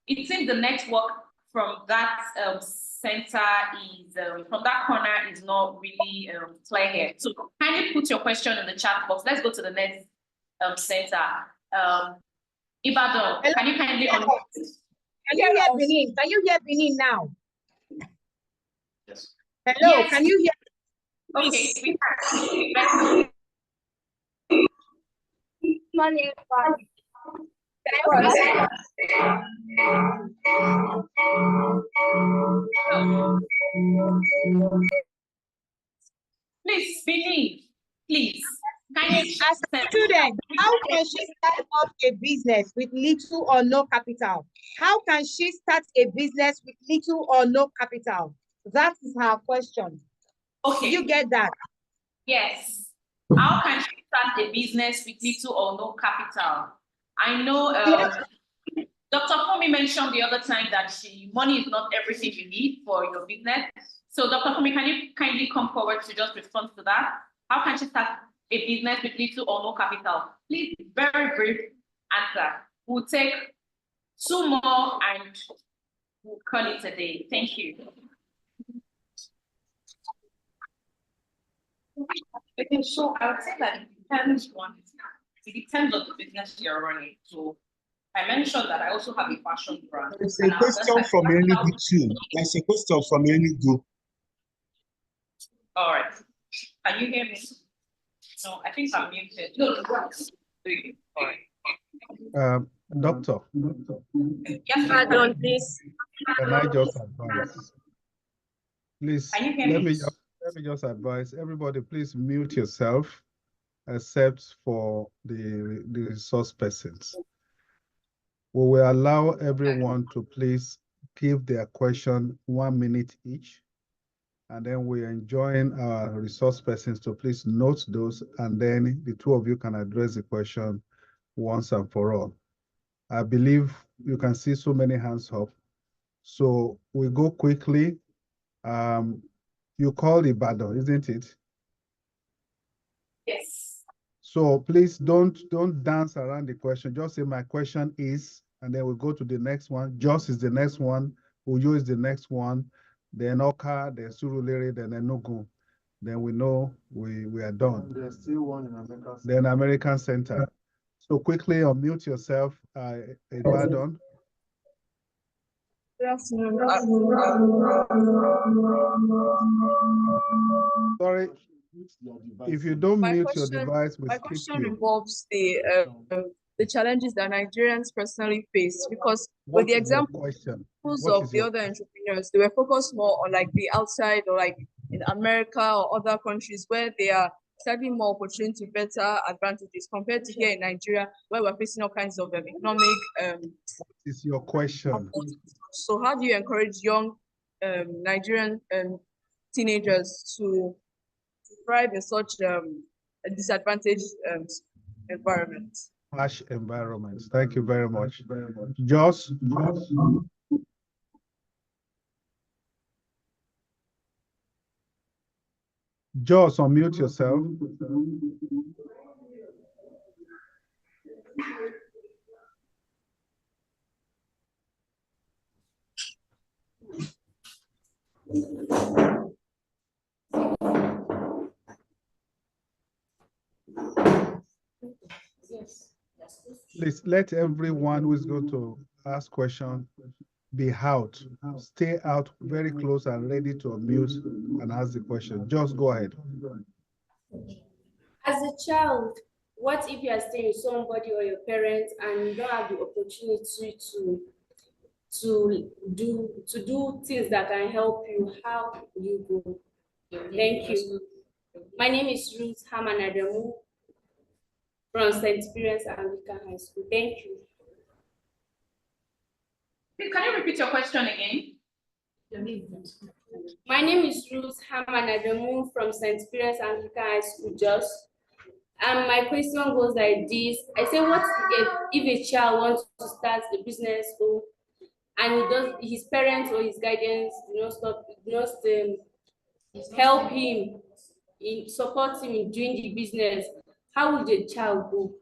It seems the network from that center is, from that corner is not really clear here. So kindly put your question in the chat box. Let's go to the next center. Ibadan, can you kindly unmute? Can you hear Benin? Can you hear Benin now? Yes. Hello, yes. Can you hear? Okay, we can. Money, Please, Benin, please. As a student, how can she start up a business with little or no capital? How can she start a business with little or no capital? That is her question. Okay. You get that? Yes. How can she start a business with little or no capital? I know Dr. Fumi mentioned the other time that money is not everything you need for your business. So Dr. Fumi, can you kindly come forward to just respond to that? How can she start a business with little or no capital? Please, very brief answer. We'll take 2 more and we'll call it a day. Thank you. Okay, so I would say that it depends on the business you're running. So I mentioned that I also have a fashion brand. There's a question from Enugu too. There's a question from Enugu. All right. Can you hear me? No, I think I'm muted. No, all right. Doctor. Yes, pardon, please. Can I just advise? Please, can you hear let me just advise everybody, please mute yourself, except for the resource persons. We will allow everyone to please give their question 1 minute each, and then we enjoin our resource persons to please note those, and then the 2 of you can address the question once and for all. I believe you can see so many hands up, so we go quickly. You called Ibadan, isn't it? Yes. So please don't dance around the question. Just say my question is, and then we'll go to the next one. Joss is the next one. Uyo is the next one. Then Oka, then Surulere, then Enugu. Then we know we are done. There's still one in American Center. Then American Center. So quickly unmute yourself, Ibadan. Good afternoon. Sorry, if you don't mute your device, we skip you. My question involves the challenges that Nigerians personally face, because with the examples of the other entrepreneurs, they were focused more on like the outside, or like in America or other countries where they are slightly more opportunity, better advantages compared to here in Nigeria, where we're facing all kinds of economic. What is your question? So how do you encourage young Nigerian teenagers to thrive in such a disadvantaged environment? Harsh environments. Thank you very much. Joss? Joss, unmute yourself. Please let everyone who is going to ask questions be out. Stay out very close and ready to unmute and ask the question. Just go ahead. As a child, what if you are staying with somebody or your parents and you don't have the opportunity to do things that can help you? How do you go? Thank you. My name is Ruth Hamanadamu from St. Experience Anglican High School. Thank you. Can you repeat your question again? My name is Ruth Hamanadamu from St. Experience Anglican High School, Jos. And my question goes like this. I say, what if a child wants to start a business and his parents or his guidance help him, support him in doing the business? How will the child go?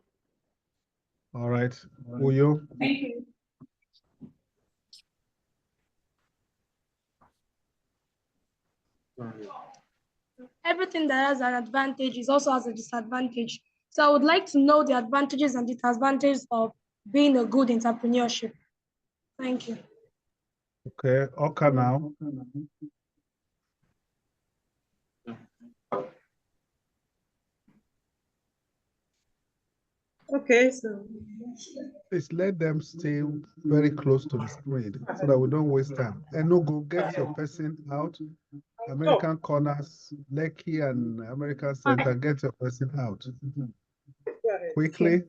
All right. Uyo? Thank you. Everything that has an advantage is also has a disadvantage. So I would like to know the advantages and disadvantages of being a good entrepreneurship. Thank you. Okay, Oka now. Okay, so please let them stay very close to the screen so that we don't waste time. And no, go get your person out. American Corners, Lekki and American Center, get your person out. Quickly.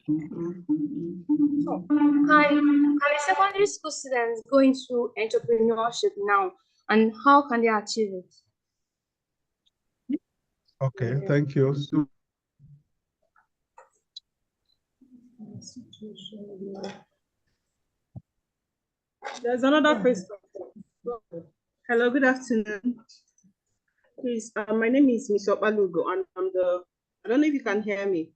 Hi, I'm a secondary school student going through entrepreneurship now, and how can they achieve it? Okay, thank you. There's another question. Hello, good afternoon. Please, my name is Miss Opalugo, and I don't know if you can hear me.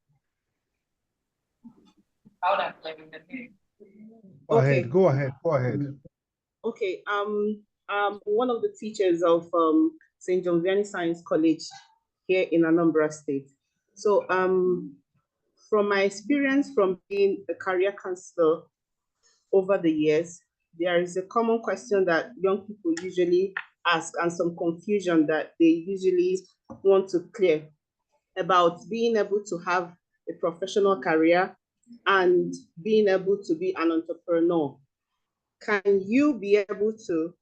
Go ahead. Okay, I'm one of the teachers of St. John Vianney Science College here in Anambra State. So from my experience from being a career counselor over the years, there is a common question that young people usually ask and some confusion that they usually want to clear about being able to have a professional career and being able to be an entrepreneur. Can you be able to,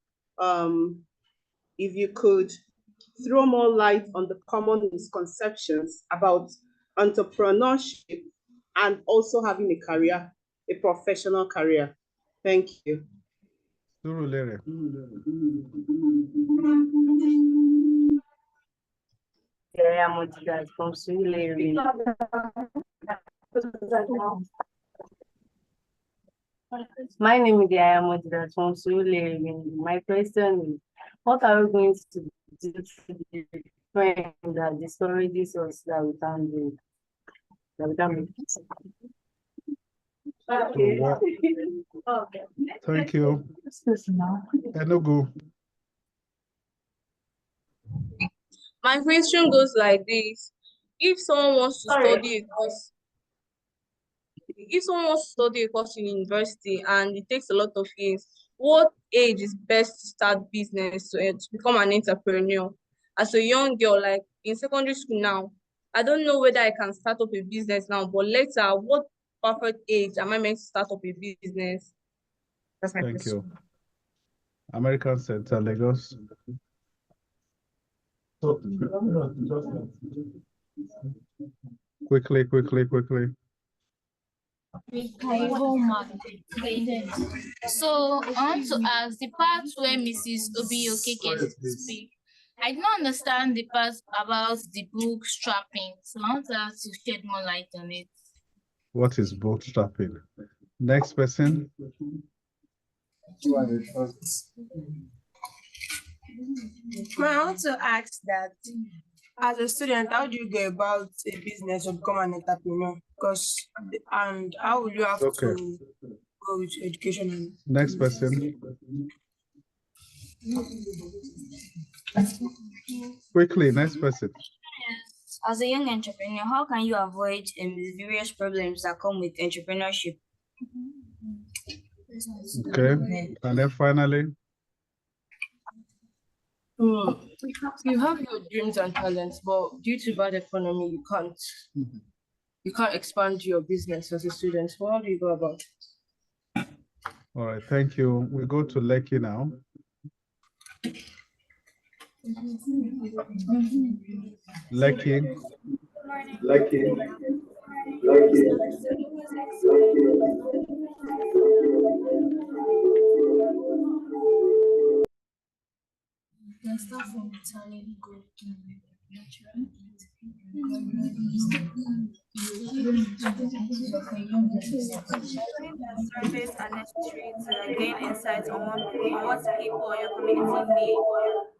if you could throw more light on the common misconceptions about entrepreneurship and also having a career, a professional career? Thank you. From Surulere. My name is Yaya from Surulere. My question is, what are we going to do to the friend that discourages us that we can't do? That we can't make it? Okay. Thank you. Enugu. My question goes like this. If someone wants to study a course, in university and it takes a lot of years, what age is best to start business to become an entrepreneur? As a young girl, like in secondary school now, I don't know whether I can start up a business now, but later, what perfect age am I meant to start up a business? That's my question. You. American Center, Lagos. Quickly. So I want to ask the part where Mrs. Obiokeke speak. I don't understand the part about the bootstrapping. So I want to ask to shed more light on it. What is bootstrapping? Next person. I want to ask that as a student, how do you go about a business or become an entrepreneur? And how will you have to go with education? Next person. Quickly, next person. As a young entrepreneur, how can you avoid the various problems that come with entrepreneurship? Okay, and then finally. You have your dreams and talents, but due to bad economy, you can't expand your business as a student. So how do you go about it? All right, thank you. We go to Lekki now. Lekki. Can start from Italian go Surveys are necessary to gain insights on what people or your community need.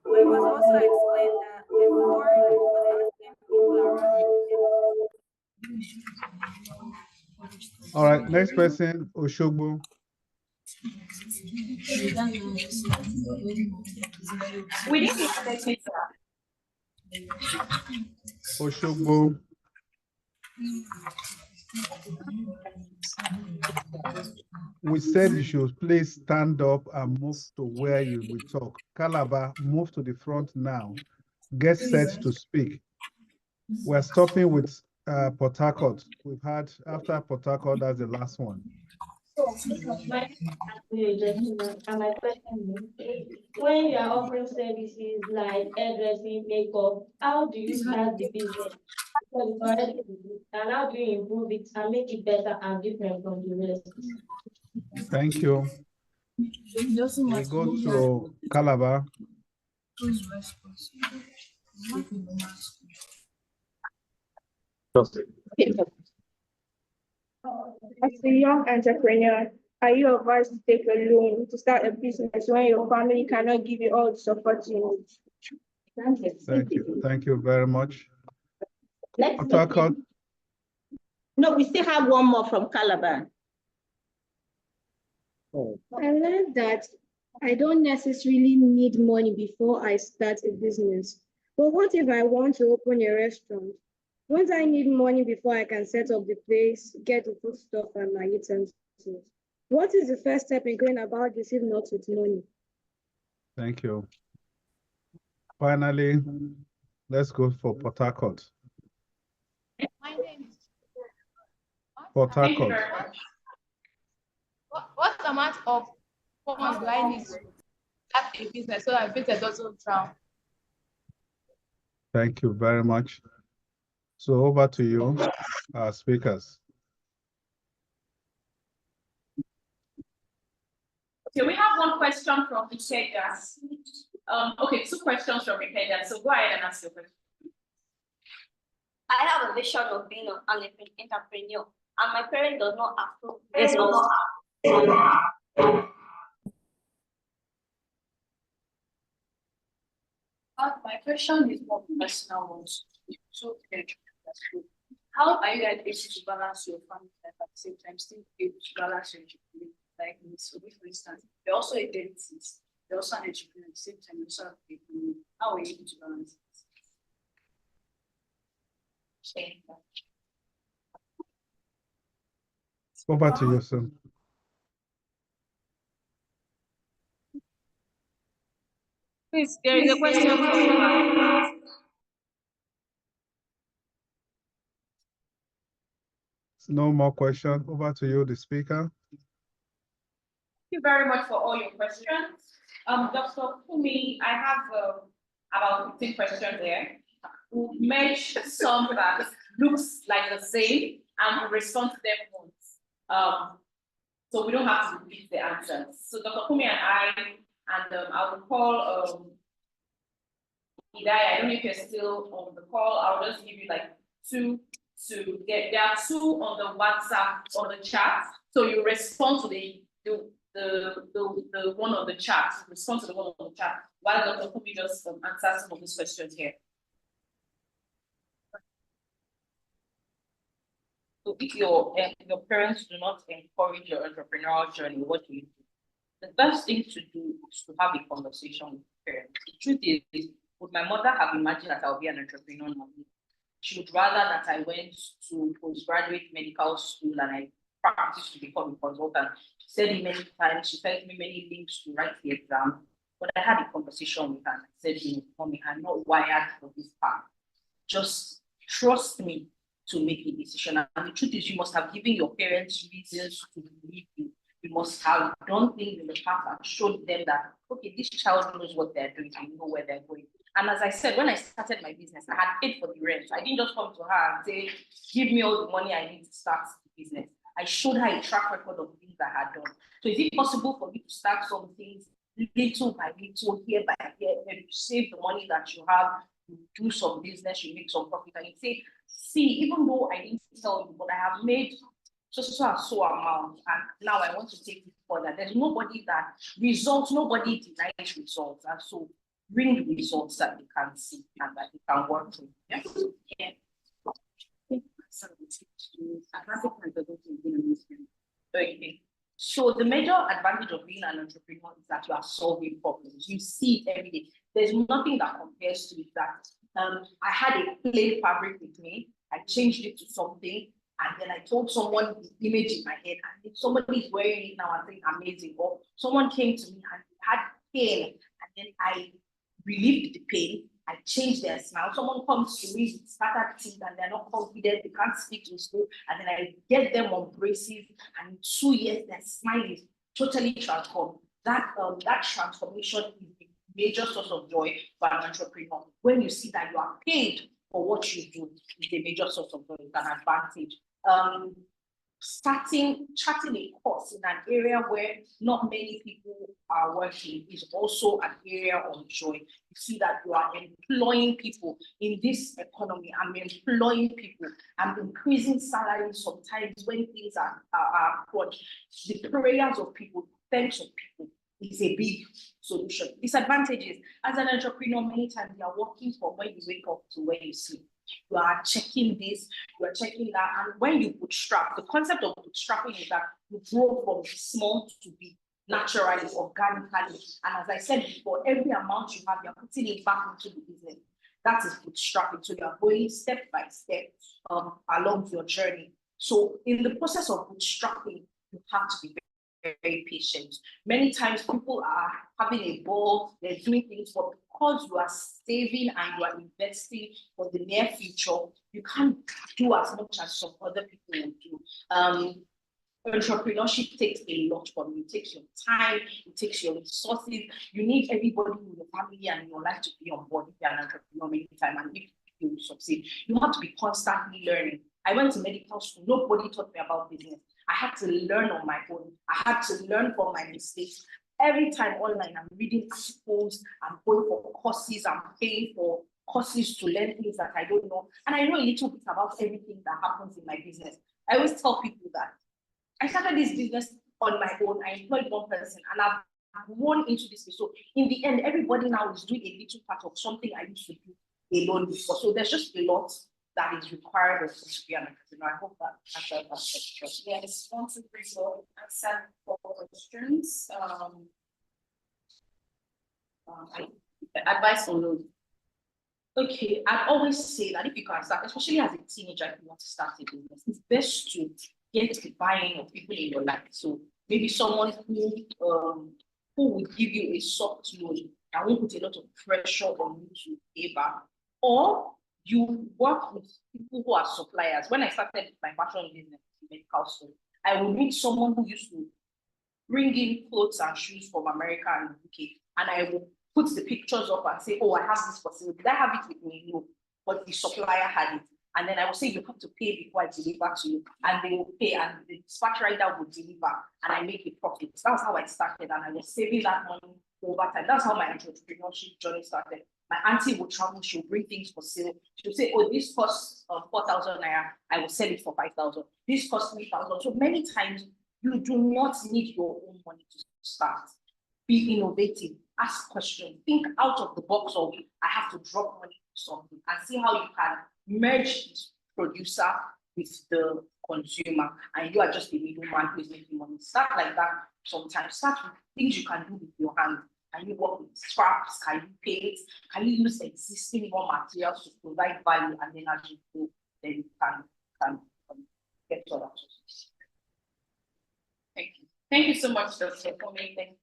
But it was also explained that before it was asking people around. All right, next person, Oshogbo. We didn't expect it. Oshogbo. We said you should please stand up and move to where you will talk. Calabar, move to the front now. Get set to speak. We're stopping with Port Harcourt. We've had, after Port Harcourt, that's the last one. My question is, when you are offering services like hairdressing, makeup, how do you start the business? And how do you improve it and make it better and different from the rest? Thank you. We go to Calabar. As a young entrepreneur, are you advised to take a loan to start a business when your family cannot give you all the support you need? Thank you. Thank you very much. No, we still have one more from Calabar. I learned that I don't necessarily need money before I start a business. But what if I want to open a restaurant? Won't I need money before I can set up the place, get the food stuff and my utensils? What is the first step in going about this if not with money? Thank you. Finally, let's go for Port Harcourt. My name is Port Thank you Harcourt. very much. What amount of funds do I need to start a business so that business doesn't drown? Thank you very much. So over to you, our speakers. Okay, we have one question from Ikeja. Okay, two questions from Ikeja. So go ahead and ask your question. I have a vision of being an entrepreneur, and my parent does not approve. Yes, my question is more personal ones. So, how are you guys able to balance your family life at the same time, still able to balance your education? Like me, so for instance, you're also a dentist, you're also an entrepreneur at the same time, you're also a people. How are you able to balance it? Over to you, sir. Please, there is a question from No more questions. Over to you, the speaker. Thank you very much for all your questions. Dr. Kumi, I have about 15 questions there. We'll match some that looks like the same and we'll respond to them once. So we don't have to repeat the answers. So Dr. Kumi and I will call Idai. I don't know if you're still on the call. I'll just give you like two to get. There are two on the WhatsApp on the chat. So you respond to the one on the chat. Respond to the one on the chat. While Dr. Kumi just answers some of these questions here. So if your parents do not encourage your entrepreneurial journey, what do you do? The best thing to do is to have a conversation with your parents. The truth is, Would my mother have imagined that I'll be an entrepreneur now? She would rather that I went to postgraduate medical school and I practiced to become a consultant. She said it many times, she sent me many links to write the exam, but I had a conversation with her and I said, you know, mommy, I'm not wired for this path. Just trust me to make a decision. And the truth is, you must have given your parents reasons to believe you. You must have done things in the past and showed them that, okay, this child knows what they're doing, they know where they're going. And as I said, when I started my business, I had paid for the rent. I didn't just come to her and say, give me all the money I need to start the business. I showed her a track record of things I had done. So is it possible for you to start some things little by little, here by here, and you save the money that you have, you do some business, you make some profit, and you say, see, even though I didn't tell you, but I have made so amount, and now I want to take it further. There's nobody that results, nobody denies results, and so bring the results that they can see and that they can work with. Yeah. Okay. So the major advantage of being an entrepreneur is that you are solving problems. You see it every day. There's nothing that compares to that. I had a plain fabric with me. I changed it to something, and then I told someone the image in my head, and if somebody is wearing it now and saying amazing, or someone came to me and had pain, and then I relieved the pain, I changed their smile. Someone comes to me with scattered teeth and they're not confident, they can't speak to school, and then I get them on braces, and in 2 years their smile is totally transformed. That transformation is a major source of joy for an entrepreneur. When you see that you are paid for what you do, is a major source of joy, it's an advantage. Charting a course in an area where not many people are working is also an area of joy. You see that you are employing people in this economy. I'm employing people. I'm increasing salaries sometimes when things are poor. The prayers of people, thanks of people is a big solution. Disadvantages, as an entrepreneur, many times you are working from when you wake up to when you sleep. You are checking this, you are checking that, and when you bootstrap, the concept of bootstrapping is that you grow from small to big, naturally, organically. And as I said before, every amount you have, you're putting it back into the business. That is bootstrapping. So you are going step by step along your journey. So in the process of bootstrapping, you have to be very patient. Many times people are having a ball, they're doing things, but because you are saving and you are investing for the near future, you can't do as much as some other people will do. Entrepreneurship takes a lot from you. It takes your time, it takes your resources. You need everybody in your family and your life to be on board if you're an entrepreneur many times, and if you succeed. You have to be constantly learning. I went to medical school, nobody taught me about business. I had to learn on my own. I had to learn from my mistakes. Every time online, I'm reading articles, I'm going for courses, I'm paying for courses to learn things that I don't know. And I know a little bit about everything that happens in my business. I always tell people that I started this business on my own. I employed one person and I've grown into this. So in the end, everybody now is doing a little part of something I used to do alone before. So there's just a lot that is required of us to be an entrepreneur. I hope that answers that question. Yes, 1, 2, 3, 4, answer 4 questions. Advice on loan. Okay, I'd always say that if you can start, especially as a teenager, if you want to start a business, it's best to get the buy-in of people in your life. So maybe someone who would give you a soft loan and won't put a lot of pressure on you to pay back, or you work with people who are suppliers. When I started my fashion business in medical school, I would meet someone who used to bring in clothes and shoes from America and UK, and I would put the pictures up and say, oh, I have this facility. Did I have it with me? No, but the supplier had it. And then I would say, you have to pay before I deliver to you. And they will pay, and the dispatch rider would deliver, and I make a profit. That's how I started, and I was saving that money over time. That's how my entrepreneurship journey started. My auntie would travel, she would bring things for sale. She would say, oh, this costs 4,000 naira. I will sell it for 5,000. This costs 3,000. So many times, you do not need your own money to start. Be innovative, ask questions, think out of the box of, I have to drop money for something, and see how you can merge this producer with the consumer, and you are just the middleman who is making money. Start like that sometimes. Start with things you can do with your hand. Can you work with scraps? Can you paint? Can you use existing raw materials to provide value? And then as you go, then you can get to that. Thank you. Thank you so much, Dr. Komite.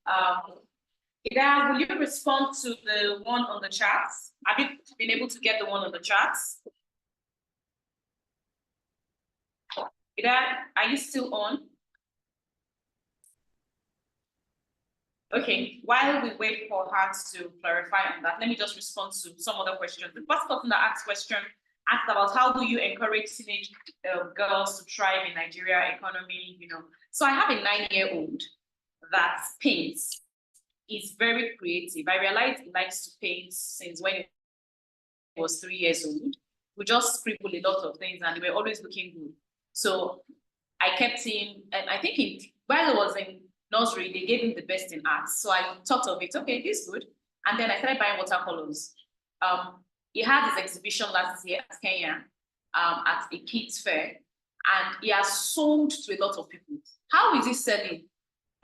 Ida, will you respond to the one on the charts? Have you been able to get the one on the charts? Ida, are you still on? Okay, while we wait for her to clarify on that, let me just respond to some other questions. The first person that asked about how do you encourage teenage girls to thrive in Nigeria economy, you know. So I have a 9-year-old that paints, is very creative. I realized he likes to paint since when he was 3 years old. We just scribbled a lot of things and they were always looking good. So I kept him, and I think while he was in nursery, they gave him the best in arts. So I thought of it, okay, this is good. And then I started buying watercolors. He had his exhibition last year at Kenya at a kids fair, and he has sold to a lot of people. How is he selling?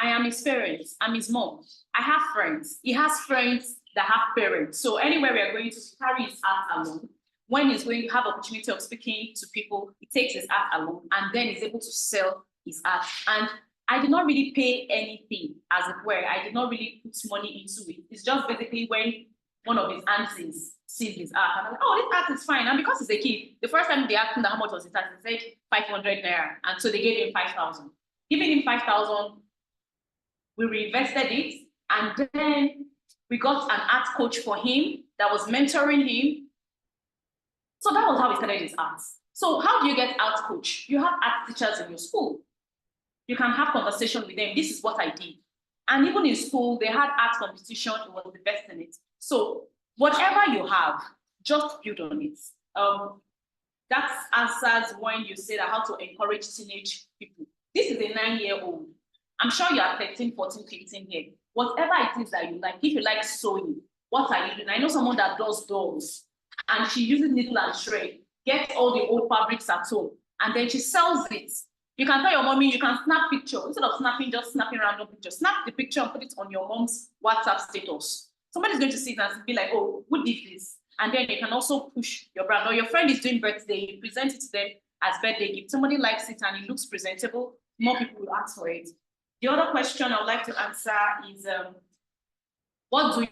I am his parents, I'm his mom. I have friends. He has friends that have parents. So anywhere we are going to carry his art along, when he's going to have opportunity of speaking to people, he takes his art along and then he's able to sell his art. And I did not really pay anything, as it were. I did not really put money into it. It's just basically when one of his aunties sees his art, and I'm like, oh, this art is fine. And because he's a kid, the first time they asked him how much was his art, he said 500 naira. And so they gave him 5,000. Giving him 5,000, we reinvested it, and then we got an art coach for him that was mentoring him. So that was how he started his art. So how do you get art coach? You have art teachers in your school. You can have conversation with them. This is what I did. And even in school, they had art competition. It was the best in it. So whatever you have, just build on it. That answers when you say that how to encourage teenage people. This is a 9-year-old. I'm sure you are 13, 14, 15 here. Whatever it is that you like, if you like sewing, what are you doing? I know someone that does dolls, and she uses needle and thread, gets all the old fabrics at home, and then she sells it. You can tell your mommy, you can snap picture. Instead of just snapping random pictures, snap the picture and put it on your mom's WhatsApp status. Somebody's going to see it and be like, oh, who did this? And then you can also push your brand. Or your friend is doing birthday, you present it to them as birthday gift. Somebody likes it and it looks presentable, more people will ask for it. The other question I would like to answer is, what do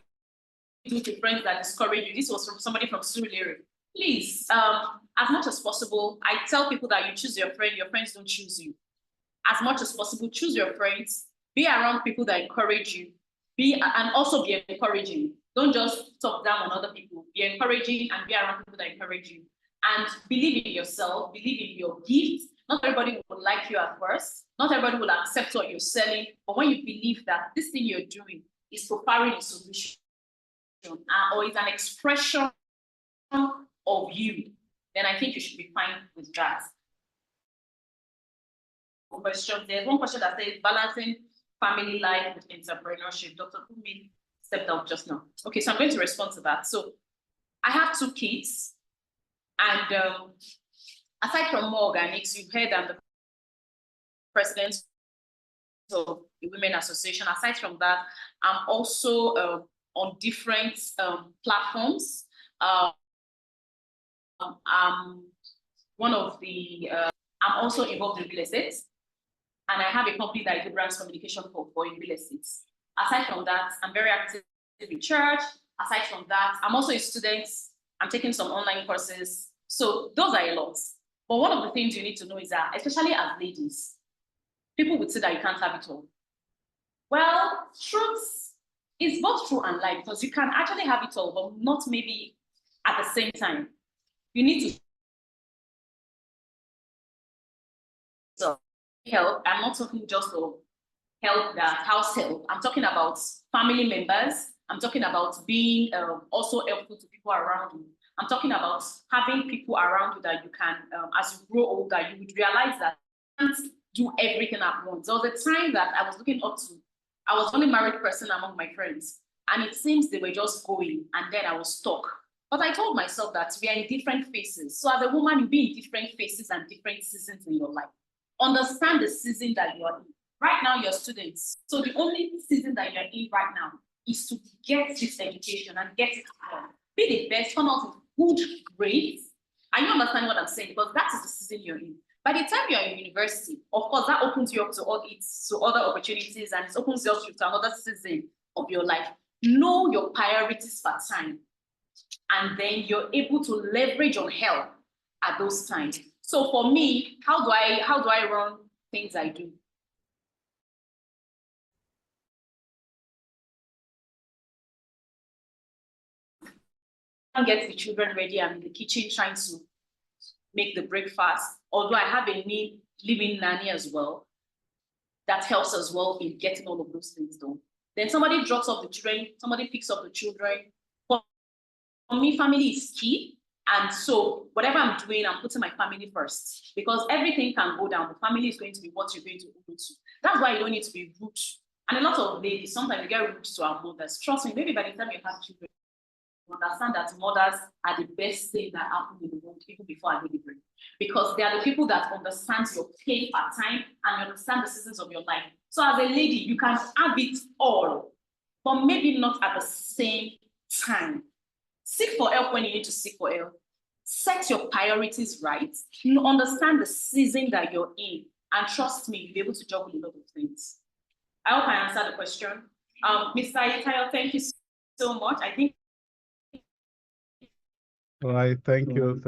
you do to friends that discourage you? This was from somebody from Surulere. Please, as much as possible, I tell people that you choose your friends don't choose you. As much as possible, choose your friends, be around people that encourage you, and also be encouraging. Don't just talk down on other people. Be encouraging and be around people that encourage you. And believe in yourself, believe in your gifts. Not everybody will like you at first. Not everybody will accept what you're selling. But when you believe that this thing you're doing is preparing a solution or is an expression of you, then I think you should be fine with that. There's one question that says balancing family life with entrepreneurship. Dr. Kumi stepped out just now. Okay, so I'm going to respond to that. So I have 2 kids, and aside from more organics, you've heard I'm the president of the Women Association. Aside from that, I'm also on different platforms. I'm also involved in real estate, and I have a company that I do brands communication for in real estate. Aside from that, I'm very active in church. Aside from that, I'm also a student. I'm taking some online courses. So those are a lot. But one of the things you need to know is that, especially as ladies, people would say that you can't have it all. Well, truth is both true and lie, because you can actually have it all, but not maybe at the same time. You need to help. I'm not talking just of help, that house help. I'm talking about family members. I'm talking about being also helpful to people around you. I'm talking about having people around you that you can, as you grow older, you would realize that you can't do everything at once. There was a time that I was looking up to. I was the only married person among my friends, and it seems they were just going, and then I was stuck. But I told myself that we are in different phases. So as a woman, you'll be in different phases and different seasons in your life. Understand the season that you are in. Right now, you're students. So the only season that you're in right now is to get this education and get it done. Be the best, come out with good grades. And you understand what I'm saying, because that is the season you're in. By the time you're in university, of course, that opens you up to other opportunities, and it opens you up to another season of your life. Know your priorities for time, and then you're able to leverage on help at those times. So for me, how do I run things I do? I get the children ready. I'm in the kitchen trying to make the breakfast. Although I have a living nanny as well, that helps as well in getting all of those things done. Then somebody drops off the children, somebody picks up the children. For me, family is key. And so whatever I'm doing, I'm putting my family first, because everything can go down. The family is going to be what you're going to open to. That's why you don't need to be rude. And a lot of ladies, sometimes we get rude to our mothers. Trust me, maybe by the time you have children, you understand that mothers are the best thing that happen in the world, even before a delivery, because they are the people that understand your pain at time and understand the seasons of your life. So as a lady, you can have it all, but maybe not at the same time. Seek for help when you need to seek for help. Set your priorities right. You understand the season that you're in, and trust me, you'll be able to juggle a lot of things. I hope I answered the question. Mr. Ayitayo, thank you so much. I think. All right, thank you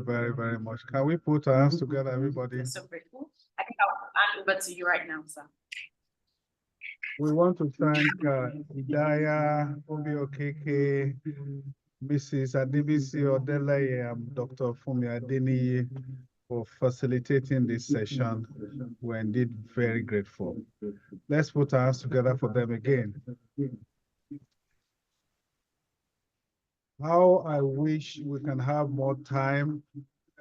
very, very much. Can we put our hands together, everybody? I'm so grateful. I think I'll hand over to you right now, sir. We want to thank Idaya, Obiokeke, Mrs. Adibisi Odelaye, Dr. Fumi Adeniyi for facilitating this session. We're indeed very grateful. Let's put our hands together for them again. How I wish we can have more time.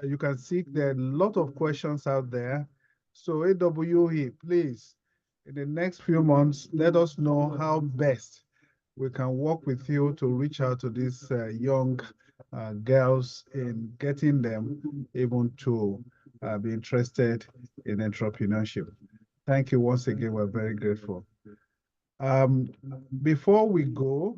You can see there are a lot of questions out there. So AWE, please, in the next few months, let us know how best we can work with you to reach out to these young girls in getting them even to be interested in entrepreneurship. Thank you once again. We're very grateful. Before we go,